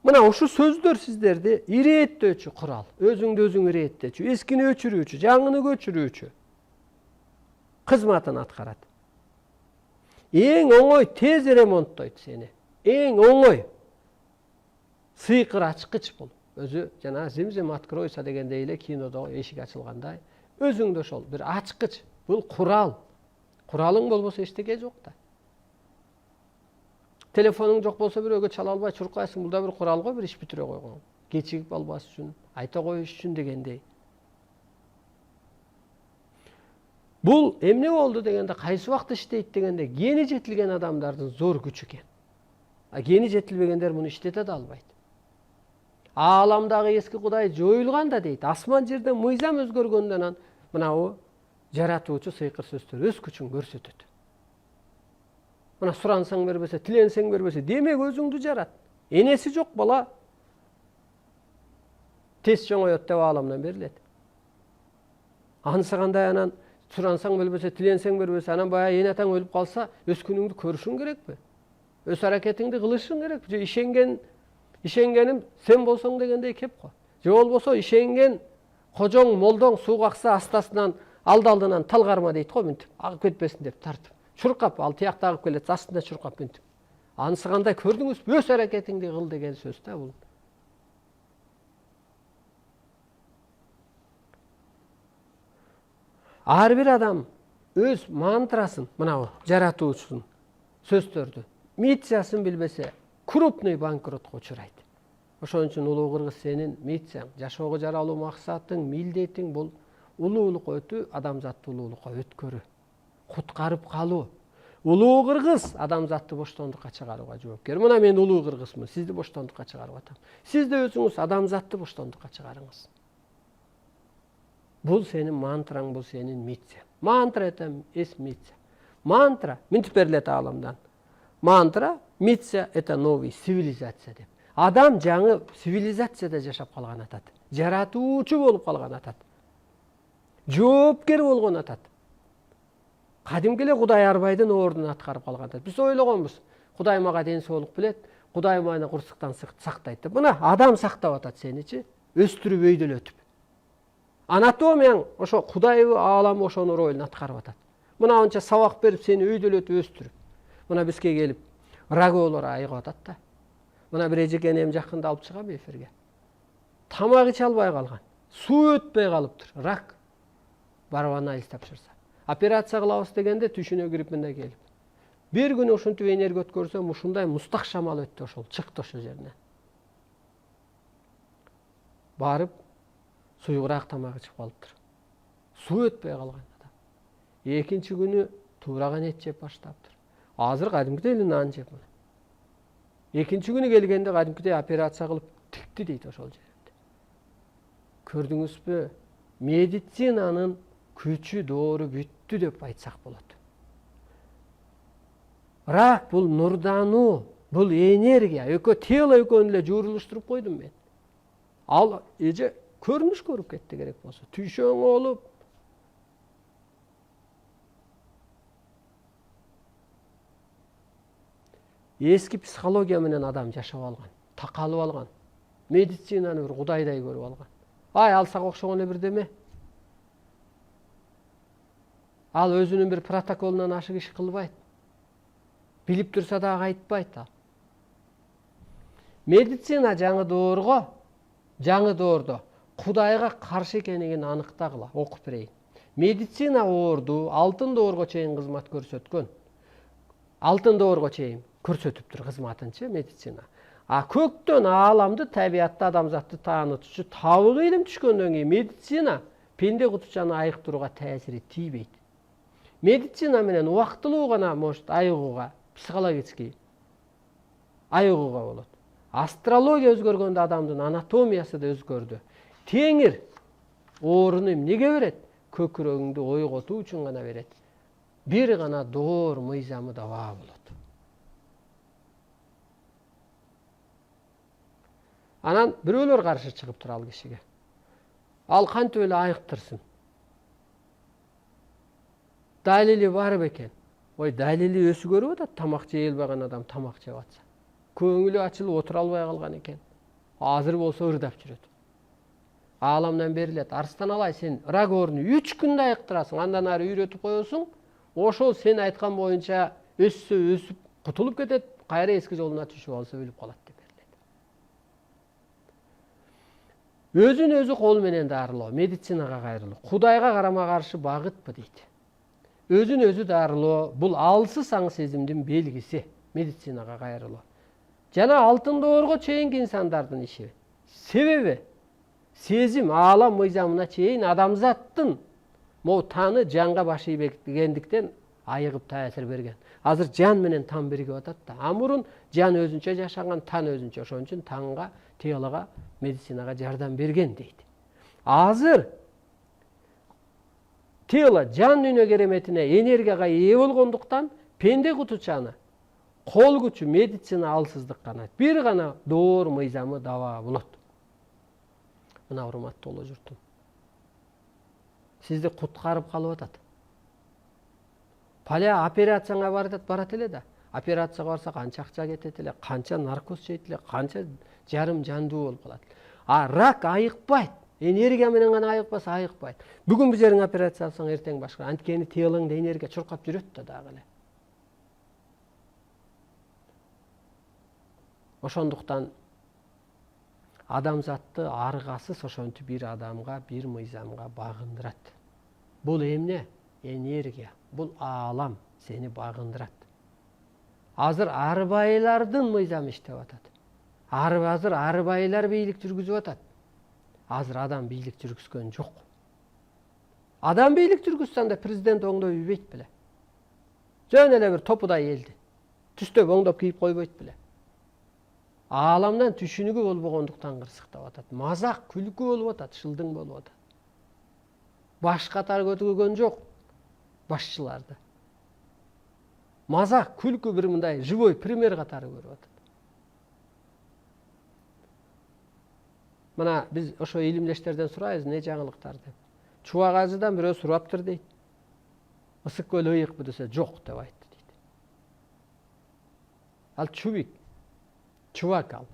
Мына ушу сөздөр сиздерди ирээттөөчү курал. Өзүңдү өзүң ирээттөөчү, эскини өчүрүүчү, жаңыны көчүрүүчү кызматын аткарат. Эң оңой тез ремонттойт сени. Эң оңой сыйкыр ачкыч бул. Өзү жана зим-зим откройса дегенде эле кинодо эшик ачылгандай. Өзүңдө ошол бир ачкыч. Бул курал. Куралың болбосо эчтеке жок да. Телефонуң жок болсо бирөөгө чала албай чуркайсың. Бул да бир курал го, бир иш бүтүрө койгон. кечигип албас үчүн, айта коюш үчүн дегендей. Бул эмне болду дегенде, кайсы убакта иштейт дегенде, гени жетилген адамдардын зор күчү экен. А гени жетилбегендер муну иштете да албайт. Ааламдагы эски кудай жоюлган да дейт. Асман жерден мыйзам өзгөргөндөн анан мынабу жаратуучу сыйкыр сөздөр өз күчүн көрсөтөт. Мына сурансаң бербесе, тиленсең бербесе, демек өзүңдү жарат. Энеси жок бала тез чоңоет деп ааламдан берилет. Анысы кандай анан сурансаң бербесе, тиленсең бербесе, анан баягы эне атаң өлүп калса, өз күнүңдү көрүшүң керекпи? Өз аракетиңди кылышың керек. Же ишенгеним сен болсоң дегендей кеп кой. Же болбосо ишенген кожоң, молдоң суу какса астасынан алдынан талгарма дейт го, мынтип агып кетпесин деп тартып. Чуркап ал тиякта агып келет, астында чуркап мынтип. Анысы кандай көрдүңүзбү? Өз аракетиңди кыл деген сөз да бул. Ар бир адам өз мантрасын, мынабу жаратуучунун сөздөрдү, миссиясын билбесе, крупный банкротко учурайт. Ошон үчүн улуу кыргыз сенин миссияң, жашоого жаралуу максатың, милдетиң бул улуулукка өтүү, адамзатты улуулукка өткөрүү, куткарып калуу. Улуу кыргыз адамзатты боштондукка чыгарууга жоопкер. Мына мен улуу кыргызмын, сизди боштондукка чыгарып атам. Сиз да өзүңүз адамзатты боштондукка чыгарыңыз. Бул сенин мантраң, бул сенин миссияң. Мантра это миссия. Мантра мынтип берилет ааламдан. Мантра, миссия это новый цивилизация деп. Адам жаңы цивилизацияда жашап калган атат. Жаратуучу болуп калган атат. Жоопкер болгон атат. Кадимки эле Кудай арбайдын ордун аткарып калган атат. Биз ойлогонбуз. Кудай мага ден соолук билет, Кудай мени курсуктан сактайт деп. Мына адам сактап атат сеничи, өстүрүп өйдөлөтүп. Анатомияң ошо Кудайбы, ааламы ошонун ролун аткарып атат. Мына анча сабак берип сени өйдөлөтүп өстүрүп. Мына бизге келип рагоолор айыгып атат да. Мына бир эжеке энем жакында алып чыгам эфирге. Тамак иче албай калган. Суу өтпөй калыптыр. Рак. Барып анализ тапшырса. Операция кылабыз дегенде түшүнө кирип мындай келип. Бир күнү ушинтип энерги өткөрсөм, ушундай мустак шамал өттү ошол, чыкты ошол жеринен. Барып суюгураак тамак ичип калыптыр. Суу өтпөй калган адам. Экинчи күнү туураган эт жеп баштаптыр. Азыр кадимкидей эле нан жеп. Экинчи күнү келгенде кадимкидей операция кылып тикти дейт ошол жеринде. Көрдүңүзбү? Медицинанын күчү доору бүттү деп айтсак болот. Рак бул нурдануу, бул энергия. Тело экөөнү эле жуурулуштуруп койдум мен. Ал эже көрүнүш көрүп кетти керек болсо. Түйшөң болуп. Эски психология менен адам жашап алган, такалып алган. Медицинаны бир кудайдай көрүп алган. Ай, алсак окшогон эле бирдеме. Ал өзүнүн бир протоколунан ашык иш кылбайт. Билип турса дагы айтпайт ал. Медицина жаңы доордо Кудайга каршы экенин аныктагыла, окуп берейин. Медицина орду алтын доорго чейин кызмат көрсөткөн. Алтын доорго чейин көрсөтүптүр кызматынчы медицина. А көктөн ааламды, табиятты, адамзатты таанытуучу табык илим түшкөндөн кийин медицина пенде кутучаны айыктырууга таасири тийбейт. Медицина менен убактылуу гана может айыгууга, психологический айыгууга болот. Астрология өзгөргөндө адамдын анатомиясы да өзгөрдү. Теңир ооруну эмнеге берет? Көкүрөгүңдү ойготуу үчүн гана берет. Бир гана доор мыйзамы да бар болот. Анан бирөөлөр каршы чыгыптыр ал кишиге. Ал кантип эле айыктырсын? Далили бар бекен. Ой, далили өсү көрүп атат, тамак жей албаган адам тамак жеп атса. Көңүлү ачылып отура албай калган экен. Азыр болсо ырдап жүрөт. Ааламдан берилет. Арстан алай, сен рак оорун 3 күндө айыктырасың, андан ары үйрөтүп коесуң. Ошол сен айткан боюнча өсүп кутулуп кетет, кайра эски жолуна түшүп алса өлүп калат деп берилет. Өзүн өзү кол менен дарылоо, медицинага кайрылуу. Кудайга карама каршы багытпы дейт. Өзүн өзү дарылоо бул алсыз аң сезимдин белгиси, медицинага кайрылуу. Жана алтын доорго чейинки инсандардын иши. Себеби сезим аалам мыйзамына чейин адамзаттын могу таны жанга баш ийбегендиктен айыгып таасир берген. Азыр жан менен тан биригип атат да. А мурун жан өзүнчө жашаган, тан өзүнчө. Ошон үчүн танга, телога, медицинага жардам берген дейт. Азыр тело жан дүйнө кереметине энергияга ээ болгондуктан пенде кутучаны кол күчү медицина алсыздык гана, бир гана доор мыйзамы даба болот. Мына урматтуу улуу журтум, сизди куткарып калып атат. Паля операцияга барат эле да. Операцияга барса канча акча кетет эле, канча наркоз чейт эле, канча жарым жандуу болуп калат. А рак айыкпайт. Энергия менен гана айыкпаса айыкпайт. Бүгүн бир жериң операция алсаң, эртең башка. Анткени телоңдо энергия чуркап жүрөт да дагы эле. Ошондуктан адамзатты аргасыз ошентип бир адамга, бир мыйзамга багындырат. Бул эмне? Энергия. Бул аалам сени багындырат. Азыр арбайлардын мыйзамы иштеп атат. Азыр арбайлар бийлик жүргүзүп атат. Азыр адам бийлик жүргүзгөн жок. Адам бийлик жүргүзсө анда президент оңдоп үйбөйт беле. Жөн эле бир топудай элди түстөп оңдоп кийип койбойт беле. Ааламдан түшүнүгү болбогондуктан кырсыктап атат. Мазак, күлкү болуп атат, шылдың болуп атат. Баш катары көтөргөн жок башчыларды. Мазак, күлкү бир мындай живой пример катары көрүп атат. Мына биз ошо илимдештерден сурайбыз, не жаңылыктар деп. Чубак ажыдан бирөө сураптыр дейт. Ысык көл ыйыкпы десе, жок деп айтты дейт. Ал чубик, чубак ал.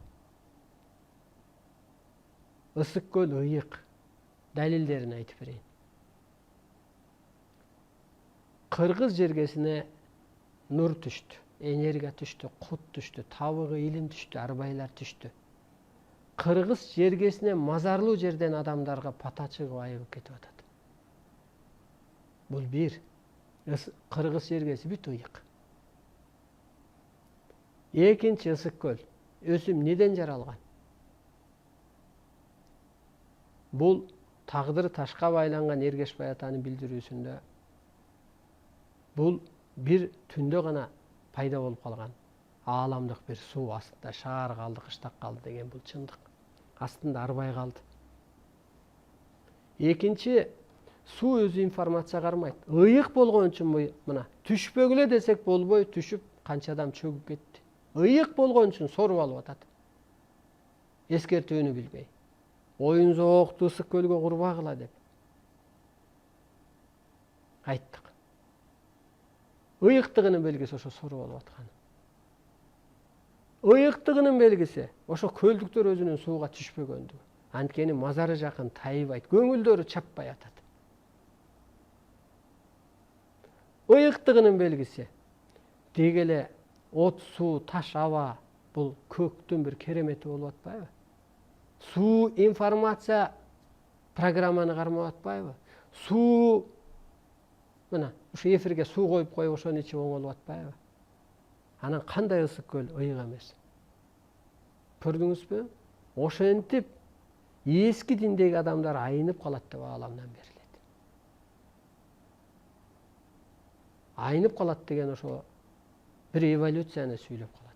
Ысык көл ыйык. Далилдерин айтып берейин. Кыргыз жергесине нур түштү, энергия түштү, кут түштү, табыгы илим түштү, арбайлар түштү. Кыргыз жергесине мазарлуу жерден адамдарга пата чыгып айыгып кетип атат. Бул бир. Кыргыз жергеси бүт ыйык. Экинчи, ысык көл. Өсүм неден жаралган? Бул тагдыры ташка байланган Эргешбай атанын билдирүүсүндө бул бир түндө гана пайда болуп калган ааламдык бир суу астында шаар калды, кыштак калды деген бул чындык. Астында арбай калды. Экинчи, суу өзү информация кармайт. Ыйык болгон үчүн мына түшпөгүлө десек болбой, түшүп канча адам чөгүп кетти. Ыйык болгон үчүн соруп алып атат. Эскертүүнү билбей. Оюн зоокту ысык көлгө курбагыла деп айттык. Ыйыктыгынын белгиси ошо соруп алып атканы. Ыйыктыгынын белгиси ошо көлдүктөр өзүнүн сууга түшпөгөндүгү. Анткени мазары жакын тайбайт, көңүлдөрү чаппай атат. Ыйыктыгынын белгиси деги эле от, суу, таш, аба бул көктүн бир керемети болуп атпайбы? Суу информация программаны кармап атпайбы? Суу мына ушу эфирге суу коюп коюп ошону ичип оңолуп атпайбы? Анан кандай ысык көл ыйык эмес? Көрдүңүзбү? Ошентип эски диндеги адамдар айнып калат деп ааламдан берилет. Айнып калат деген ошо бир эволюцияны сүйлөп калат.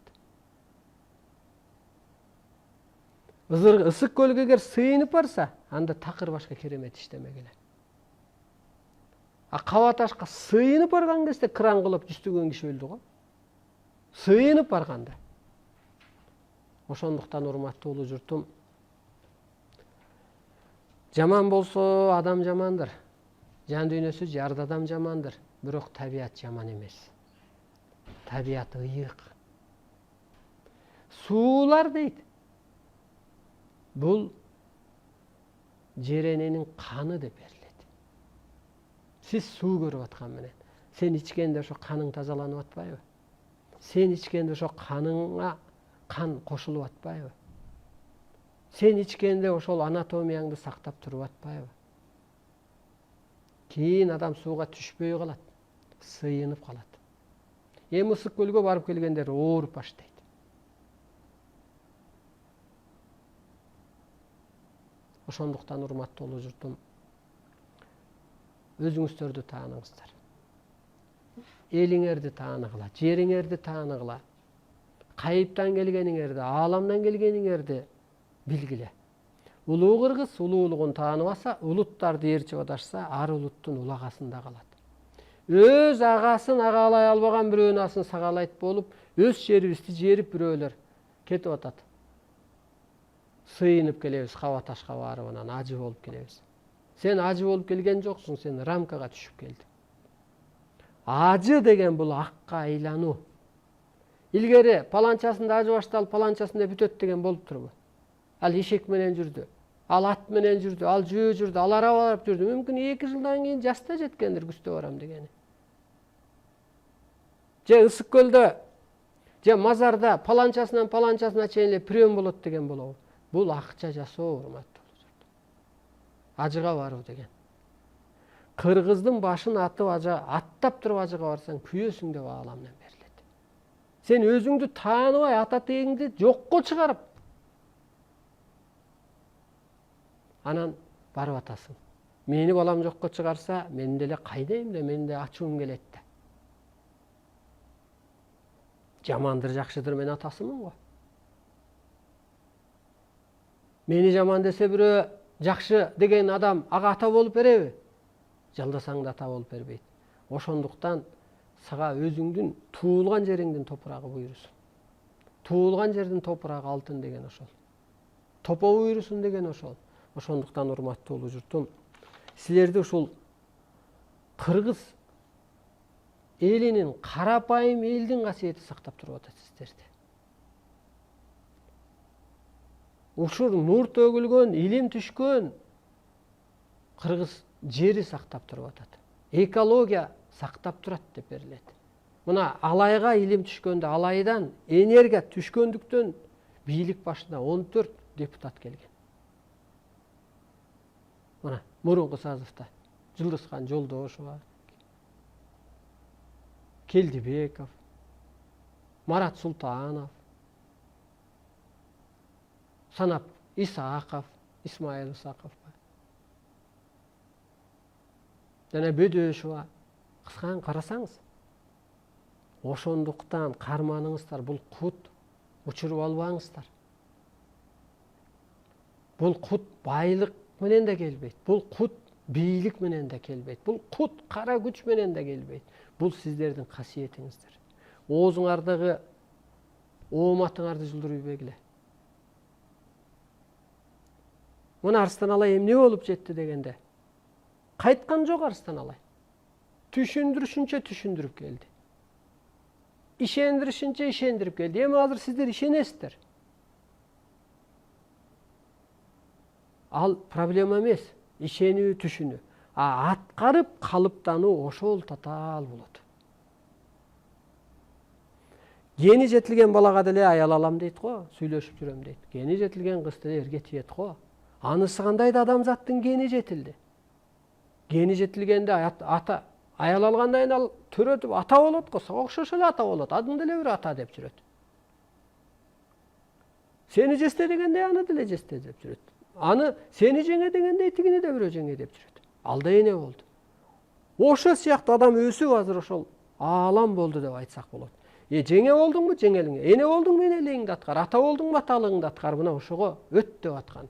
Ысык көлгө эгер сыйынып барса, анда такыр башка керемет иштемегиле. А каба ташка сыйынып барган кезде кран кылып жүздөгөн киши өлдү го. Сыйынып барганда. Ошондуктан урматтуу улуу журтум, жаман болсо адам жамандыр. Жан дүйнөсү жарды адам жамандыр. Бирок табият жаман эмес. Табият ыйык. Суулар дейт. Бул жер эненин каны деп берилет. Сиз суу көрүп аткан менен, сен ичкенде ошо каның тазаланып атпайбы? Сен ичкенде ошо каныңа кан кошулуп атпайбы? Сен ичкенде ошол анатомияңды сактап туруп атпайбы? Кийин адам сууга түшпөй калат, сыйынып калат. Эми ысык көлгө барып келгендер ооруп баштайт. Ошондуктан урматтуу журтум, өзүңүздөрдү тааныңыздар. Элиңерди тааныгыла, жериңерди тааныгыла. Кайыптан келгениңерди, ааламдан келгениңерди билгиле. Улуу кыргыз улуулугун тааныбаса, улуттарды ээрчип адашса, ар улуттун улагасында калат. Өз агасын агалай албаган бирөөнүн асын сагалайт болуп, өз жерибизди жерип бирөөлөр кетип атат. Сыйынып келебиз, каба ташка барып анан ажы болуп келебиз. Сен ажы болуп келген жоксуң, сен рамкага түшүп келдиң. Ажы деген бул акка айлануу. Илгери паланчасында ажы башталып, паланчасында бүтөт деген болуп турбу? Ал ишек менен жүрдү, ал ат менен жүрдү, ал жөө жүрдү, ал арабалап жүрдү. Мүмкүн 2 жылдан кийин жаста жеткендир күздө барам дегени. Же Ысык көлдө, же мазарда паланчасынан паланчасына чейин эле прием болот деген болобу? Бул акча жасоо, урматтуу. Ажыга баруу деген. Кыргыздын башын атып аттап туруп ажыга барсаң, күйөсүң деп ааламдан берилет. Сен өзүңдү тааныбай, ата тегиңди жокко чыгарып, анан барып атасың. Мени балам жокко чыгарса, мен деле кайдайм да, мен да ачуум келет да. Жамандыр жакшыдыр, мен атасымын го. Мени жаман десе бирөө, жакшы деген адам ага ата болуп береби? Жалдасаң да ата болуп бербейт. Ошондуктан сага өзүңдүн туулган жериңдин топурагы буйрусун. Туулган жердин топурагы алтын деген ошол. Топо буйрусун деген ошол. Ошондуктан урматтуу журтум, силерди ушул кыргыз элинин, карапайым элдин касиети сактап туруп атат сиздерди. Ушул нур төгүлгөн, илим түшкөн кыргыз жери сактап туруп атат. Экология сактап турат деп берилет. Мына алайга илим түшкөндө, алайдан энергия түшкөндүктөн бийлик башына 14 депутат келген. Мына мурунку сазывда Жылдызхан Жолдошова, Келдибеков, Марат Султанов, Санап Исаков, Исмаил Исаков, жана Бөдөшова. Кысканы карасаңыз, ошондуктан карманыңыздар, бул кут учуруп албаңыздар. Бул кут байлык менен да келбейт. Бул кут бийлик менен да келбейт. Бул кут кара күч менен да келбейт. Бул сиздердин касиетиңиздер. Оозуңардагы ооматыңарды жылдырбегиле. Мына Арстан Алай эмне болуп жетти дегенде, кайткан жок Арстан Алай. Түшүндүрүшүнчө түшүндүрүп келди. Ишендиришинче ишендирип келди. Эми азыр сиздер ишенесиздер. Ал проблема эмес, ишенүү, түшүнүү. Аткарып калыптануу ошол татаал болот. Гени жетилген балага деле аял алам дейт го, сүйлөшүп жүрөм дейт. Гени жетилген кыз деле эрге тиет го. Анысы кандай да адамзаттын гени жетилди. Гени жетилгенде ата аял алгандан кийин ал төрөтүп ата болот го, сага окшош эле ата болот. Адың деле бир ата деп жүрөт. Сени жесте дегенде аны деле жесте деп жүрөт. Аны сени жеңе дегенде тигини да бирөө жеңе деп жүрөт. Ал да эне болду. Ошо сыяктуу адам өсүп азыр ошол аалам болду деп айтсак болот. Жеңе болдуңбу, жеңелиңе. Эне болдуңбу, энелигиңди аткар. Ата болдуңбу, аталыгыңды аткар. Мына ошого өт деп аткан.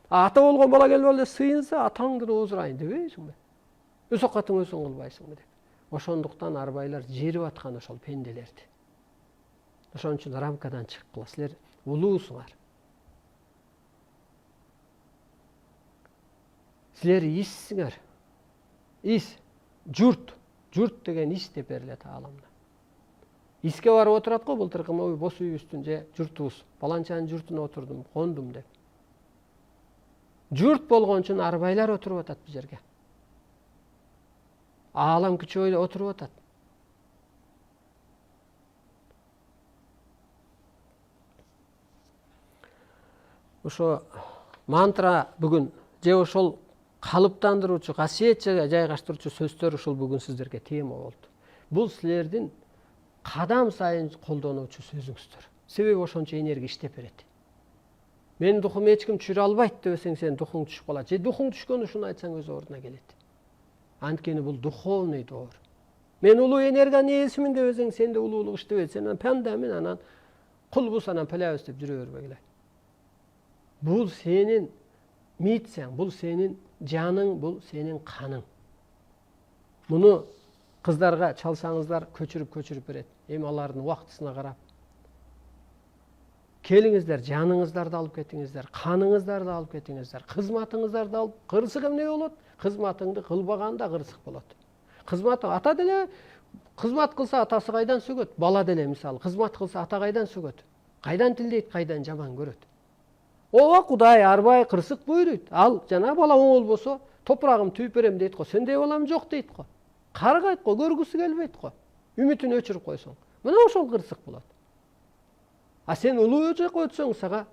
Ата болгон бала келип эле сыйынса, атаңды да оозурайын дебейсиңби? Өз окатың өзүң кылбайсыңбы деп. Ошондуктан арбайлар жерип аткан ошол пенделерди. Ошон үчүн рамкадан чыккыла. Силер улуусуңар. Силер иссиңер. Ис, журт. Журт деген ис деп берилет ааламда. Иске барып отурат го, былтыркы бос үйүбүздүн же журтубуз. Паланчанын журтуна отурдум, кондум деп. Журт болгон үчүн арбайлар отуруп атат бул жерге. Аалам күчөйдө отуруп атат. Ошо мантра бүгүн же ошол калыптандыруучу, касиет жайгаштыруучу сөздөр ушул бүгүн сиздерге тема болду. Бул силердин кадам сайын колдонуучу сөзүңүздөр. Себеби ошончо энергия иштеп берет. Мен духум эч ким түшүрө албайт десең, сен духуң түшүп калат. Же духуң түшкөн ушуну айтсаң өз ордуна келет. Анткени бул духовный доор. Мен улуу энергиянын ээсимин десең, сен де улуулук иштебейт. Сен пандамын, анан кулбуз, анан палабыз деп жүрө бербегиле. Бул сенин митсең, бул сенин жаның, бул сенин каның. Муну кыздарга чалсаңыздар көчүрүп берет. Эми алардын убактысына карап. Келиңиздер, жаныңыздарды алып кетиңиздер, каныңыздарды алып кетиңиздер, кызматыңыздарды алып. Кырсык эмне болот? Кызматыңды кылбаганда кырсык болот. Кызмат ата деле кызмат кылса атасы кайдан сөгөт? Бала деле мисалы кызмат кылса ата кайдан сөгөт? Кайдан тилдейт, кайдан жаман көрөт? Ооба Кудай арбай кырсык буйруйт. Ал жана бала оң болбосо топурагым түйүп берем дейт го. Сендей балам жок дейт го. Каргайт го, көргүсү келбейт го. Үмүтүн өчүрүп койсоң. Мына ошол кырсык болот. А сен улуу жакка өтсөң, сага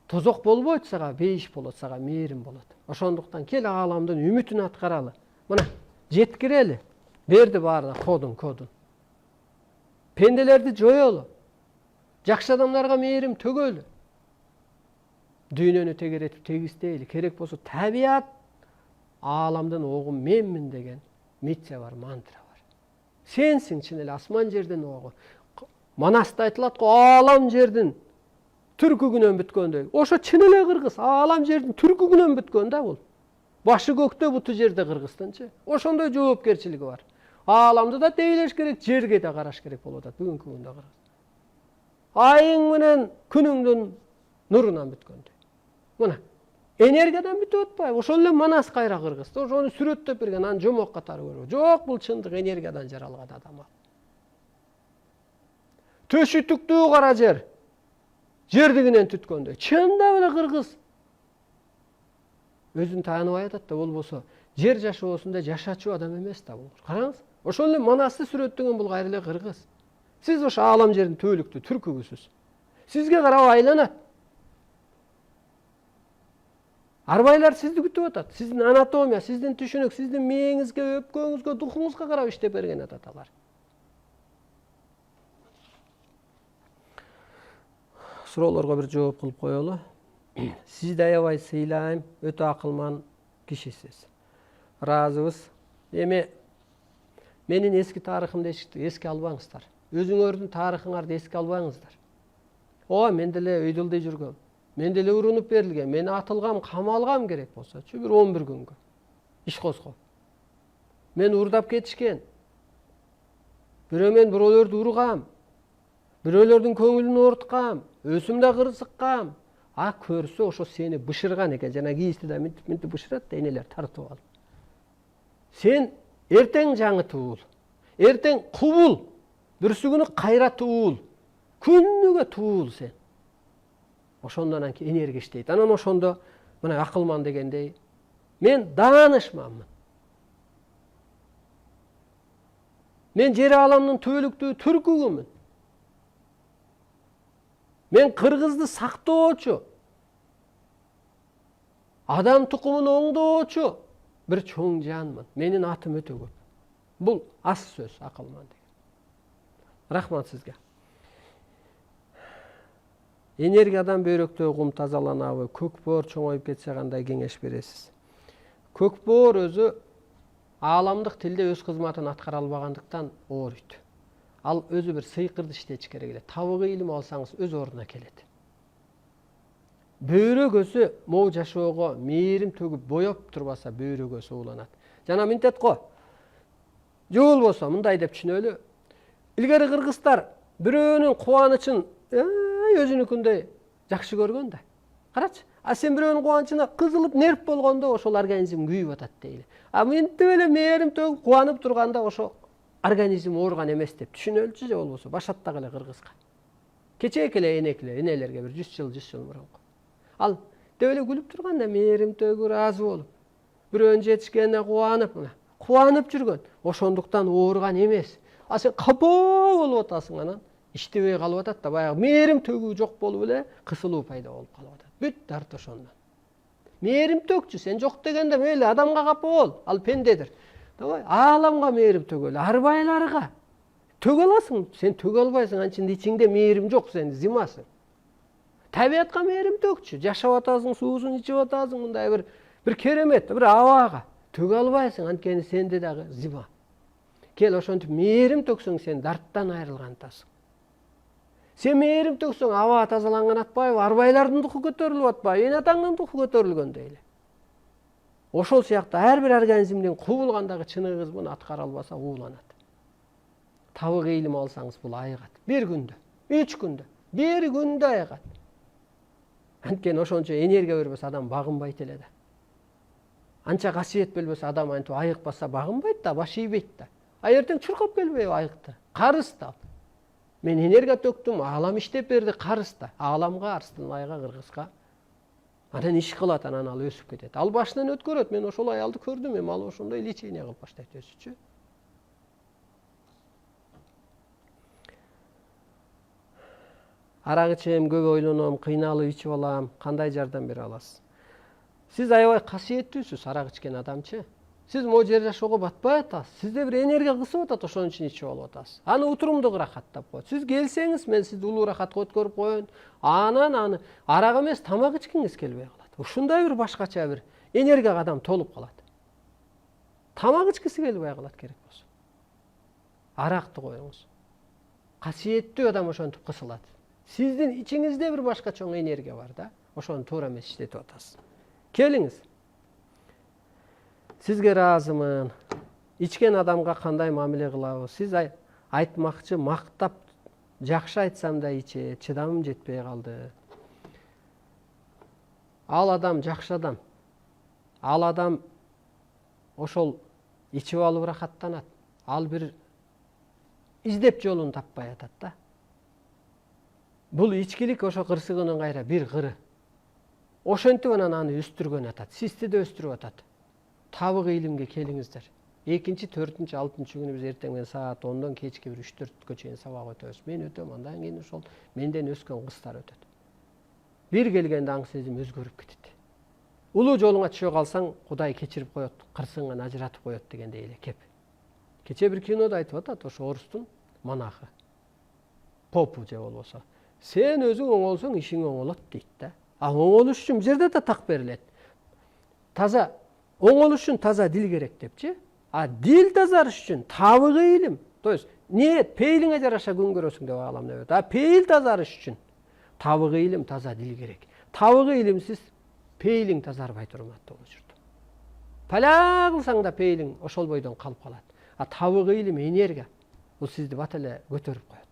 тозок болбойт, сага бейиш болот, сага мээрим болот. Ошондуктан кел ааламдын үмүтүн аткаралы. Мына жеткирели. Берди баарына кодун. Пенделерди жоёлу. Жакшы адамдарга мээрим төгөлү. Дүйнөнү тегеретип тегистейли. Керек болсо табият ааламдын огу менмин деген миссия бар, мантра бар. Сенсиң чын эле асман жердин огу. Манаста айтылат го, аалам жердин түркүгүнөн бүткөндөй. Ошо чын эле кыргыз, аалам жердин түркүгүнөн бүткөн да бул. Башы көктө, буту жерде кыргызтынчы. Ошондой жоопкерчилиги бар. Ааламды да тейлеш керек, жерге да караш керек болуп атат бүгүнкү күндө кыргыз. Айың менен күнүңдүн нурунан бүткөндөй. Мына энергиядан бүтүп атпайбы? Ошол эле манас кайра кыргыз. Ошону сүрөттөп берген, анын жомок катары көрбө. Жок, бул чындык энергиядан жаралган адам. Төшү түктүү кара жер. Жердигинен түткөндөй. Чындап эле кыргыз. Өзүн тааныбай атат да, болбосо жер жашоосунда жашачу адам эмес да бул. Караңыз. Ошол эле манасты сүрөттөгөн бул кайра эле кыргыз. Сиз ошо аалам жердин түбөлүктүү түркүгүсүз. Сизге карап айланат. Арбайлар сизди күтүп атат. Сиздин анатомия, сиздин түшүнүк, сиздин мээңизге, өпкөңүзгө, духуңузга карап иштеп берген атат алар. Суроолорго бир жооп кылып коелу. Сизди аябай сыйлайм, өтө акылман кишисиз. Ыраазыбыз. Эми менин эски тарыхымды эске албаңыздар. Өзүңөрдүн тарыхыңарды эске албаңыздар. Ооба, мен деле өйдөлдөй жүргөм. Мен деле урунуп берилгем. Мен атылгам, камалгам керек болсочу, бир 11 күнгө. Иш козгоп. Мен урдап кетишкен. Бирөө мен бирөөлөрдү ургам. Бирөөлөрдүн көңүлүн ооруткам. Өзүм да кырсыккам. А көрсө ошо сени бышырган экен. Жана кийисти да минтип бышырат да энелер тартып алып. Сен эртең жаңы туул. Эртең кубул. Бүрсүгүнү кайра туул. Күнүгө туул сен. Ошондон анан энергия иштейт. Анан ошондо мына акылман дегендей мен даанышманмын. Мен жер ааламдын түбөлүктүү түркүгүмүн. Мен кыргызды сактоочу, адам тукумун оңдоочу бир чоң жанмын. Менин атым өтө көп. Бул аз сөз акылман деген. Рахмат сизге. Энергиядан бөйрөктөгү кум тазаланабы, көкбоор чоңоюп кетсе кандай кеңеш бересиз? Көкбоор өзү ааламдык тилде өз кызматын аткара албагандыктан ооруйт. Ал өзү бир сыйкырды иштетиш керек эле. Табыгы илим алсаңыз өз ордуна келет. Бөйрөк өсү могу жашоого мээрим төгүп боеп турбаса бөйрөк өсү уланат. Жана минтет го. Же болбосо мындай деп түшүнөлү. Илгери кыргыздар бирөөнүн кубанычын өзүнүкүндөй жакшы көргөн да. Карачы. А сен бирөөнүн кубанычына кызылып нерв болгондо ошол организм күйүп атат дейли. А минтип эле мээрим төгүп кубанып турганда ошо организм ооруган эмес деп түшүнөлчү, же болбосо башаттак эле кыргызга. Кечээк эле энелерге бир 100 жыл мурунку. Ал деп эле күлүп турганда мээрим төгүп ыраазы болуп, бирөөнүн жетишкенине кубанып жүргөн. Ошондуктан ооруган эмес. А сен капоо болуп атасың, анан иштебей калып атат да, баягы мээрим төгүү жок болуп эле кысылуу пайда болуп калып атат. Бүт дарт ошондон. Мээрим төкчү, сен жок дегенде мейли адамга капа бол, ал пендедир. Давай, ааламга мээрим төгөлү, арбайларга. Төгө аласың, сен төгө албайсың, анчында ичиңде мээрим жок, сен зимасың. Табиатка мээрим төкчү. Жашап атасың, суусун ичип атасың, мындай бир керемет, бир абага төкө албайсың, анткени сенде дагы зима. Кел ошентип мээрим төксөң, сен дарттан айрылган атасың. Сен мээрим төксөң, аба тазаланган атпайбы, арбайлардын духу көтөрүлүп атпайбы, эне атаңдын духу көтөрүлгөндөй эле. Ошол сыяктуу ар бир организмдин кубулгандагы чыны кызмын аткара албаса ууланат. Табык ыйлым алсаңыз бул айыгат. Бир күндө, 3 күндө, бир күндө айыгат. Анткени ошончо энергия бербесе адам багынбайт эле да. Анча касиет билбесе адам антип айыкпаса багынбайт да, баш ийбейт да. Эртең чуркап келбейби айыкты? Карыс да. Мен энергия төктүм, аалам иштеп берди, карыс да. Ааламга, арстынайга, кыргызга. Анан иш кылат, анан ал өсүп кетет. Ал башынан өткөрөт. Мен ошол аялды көрдүм, эми ал ошондой лечение кылып баштайт өсүчү. Арак ичем, көп ойлоном, кыйналып ичип алам, кандай жардам бере аласыз? Сиз аябай касиеттүүсүз, арак ичкен адамчы. Сиз могу жер жашоого батпай атасыз. Сизде бир энергия кысып атат, ошон үчүн ичип алып атасыз. Аны утурумдук рахаттап коет. Сиз келсеңиз, мен сизди улуу рахатка өткөрүп коеюн. Анан аны арак эмес, тамак ичкиңиз келбей калат. Ушундай бир башкача бир энергияга адам толуп калат. Тамак ичкиси келбей калат керек болсо. Аракты коюңуз. Касиеттүү адам ошентип кысылат. Сиздин ичиңизде бир башка чоң энергия бар да. Ошону туура эмес иштетип атасыз. Келиңиз. Сизге ыраазымын. Ичкен адамга кандай мамиле кылабыз? Сиз айтмакчы, мактап, жакшы айтсам да ичет, чыдамым жетпей калды. Ал адам жакшы адам. Ал адам ошол ичип алып рахаттанат. Ал бир издеп жолун таппай атат да. Бул ичкилик ошо кырсыгынын кайра бир кыры. Ошентип анан аны өстүргөн атат. Сизди да өстүрүп атат. Табык ыйлымга келиңиздер. 2-чи, 4-чи, 6-чы күнү биз эртең менен саат 10дон кечки 3-4кө чейин сабак өтөбүз. Мен өтөм, андан кийин ошол менден өскөн кыздар өтөт. Бир келгенде аң сезим өзгөрүп кетет. Улуу жолуңа түшө калсаң, Кудай кечирип коет, кырсыгыңан ажыратып коет дегендей эле кеп. Кече бир кинода айтып атат, ошо орустун монахы. Попу же болбосо. Сен өзүң оңолсоң, ишиң оңолот дейт да. А оңолуш үчүн жерде да так берилет. Таза оңолуш үчүн таза дил керек депчи. А дил тазарыш үчүн табык ыйлым. То есть ниет, пейлиңе жараша күн көрөсүң деп агалам небет. А пейил тазарыш үчүн табык ыйлым, таза дил керек. Табык ыйлымсыз пейлиң тазарбай турмат болуп жүрдү. Паля кылсаң да пейлиң ошол бойдон калып калат. А табык ыйлым энергия. Бул сизди бат эле көтөрүп коет.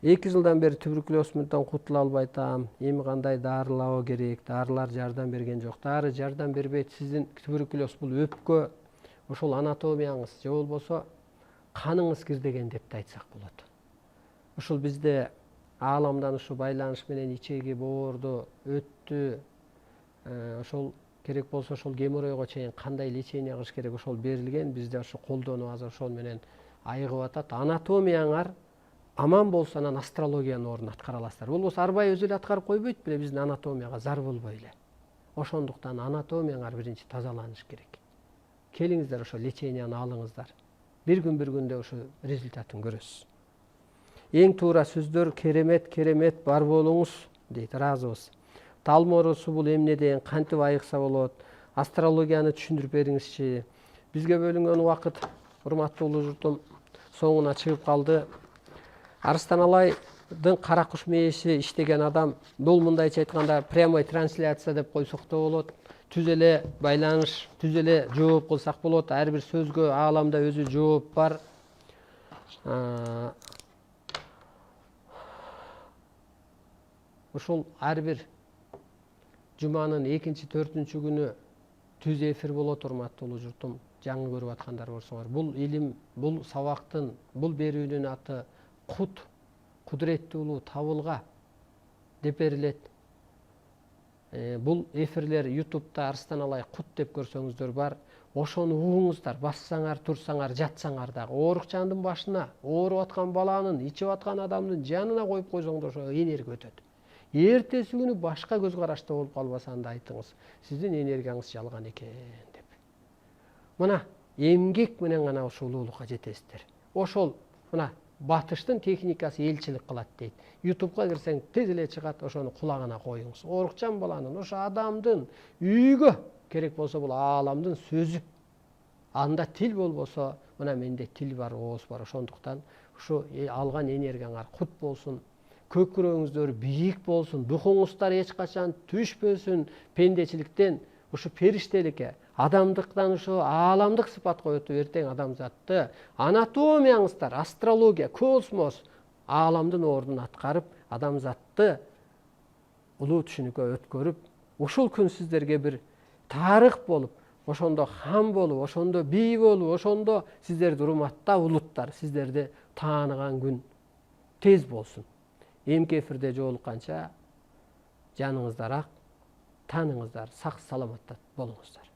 2 жылдан бери туберкулез менен кутула албай атам. Эми кандай дарылоо керек? Дарылар жардам берген жок. Дары жардам бербейт. Сиздин туберкулез бул өпкө, ошол анатомияңыз же болбосо каныңыз кирдеген деп да айтсак болот. Ушул бизде ааламдан ушу байланыш менен ичеги боорду өттү. Ошол керек болсо ошол геморройго чейин кандай лечение кылыш керек ошол берилген. Бизде ошо колдонуп азыр ошол менен айыгып атат. Анатомияңар аман болсо анан астрологиянын ордун аткара аласыздар. Болбосо арбай өзү эле аткарып койбойт беле, биздин анатомияга зар болбой эле. Ошондуктан анатомияңар биринчи тазаланыш керек. Келиңиздер ошо леченияны алыңыздар. Бир күндө ошо результатын көрөсүз. Эң туура сөздөр керемет бар болуңуз дейт, ыраазыбыз. Талмоорусу бул эмнеден кантип айыкса болот? Астрологияны түшүндүрүп бериңизчи. Бизге бөлүнгөн убакыт, урматтуу улуу журтум, соңуна чыгып калды. Арыстан Алайдын кара куш мээши иштеген адам, бул мындайча айтканда прямой трансляция деп койсок да болот. Түз эле байланыш, түз эле жооп кылсак болот. Ар бир сөзгө ааламда өзү жооп бар. Ошол ар бир жуманын 2-чи, 4-чү күнү түз эфир болот, урматтуу улуу журтум. Жаңы көрүп аткандар болсоңор, бул илим, бул сабактын, бул берүүнүн аты кут, кудуреттүү улуу табылга деп берилет. Бул эфирлер YouTube'да Арыстан Алай кут деп көрсөңүздөр бар. Ошону угуңуздар, бассаңар, турсаңар, жатсаңар дагы. Оорукчандын башына, ооруп аткан баланын, ичип аткан адамдын жанына коюп койсоңдар ошо энергия өтөт. Эртеси күнү башка көз карашта болуп калбаса анда айтыңыз, сиздин энергияңыз жалган экен деп. Мына эмгек менен гана ошол улуулукка жетесиздер. Ошол мына батыштын техникасы элчилик кылат дейт. YouTube'га кирсең тез эле чыгат, ошону кулагына коюңуз. Орукчан баланын, ошо адамдын үйгө керек болсо бул ааламдын сөзү. Анда тил болбосо, мына менде тил бар, ооз бар. Ошондуктан ушу алган энергияңар кут болсун, көкүрөгүңүздөр бийик болсун, духуңуздар эч качан түшпөсүн пендечиликтен, ушу периштеликке, адамдыктан ушу ааламдык сыпатка өтүп, эртең адамзатты анатомияңыздар, астрология, космос ааламдын ордун аткарып, адамзатты улуу түшүнүккө өткөрүп, ушул күн сиздерге бир тарых болуп, ошондо хан болуп, ошондо бий болуп, ошондо сиздерди урматтап улуттар сиздерди тааныган күн тез болсун. Эмки эфирде жолукканча жаныңыздар ак, таныңыздар, сак саламатта болуңуздар.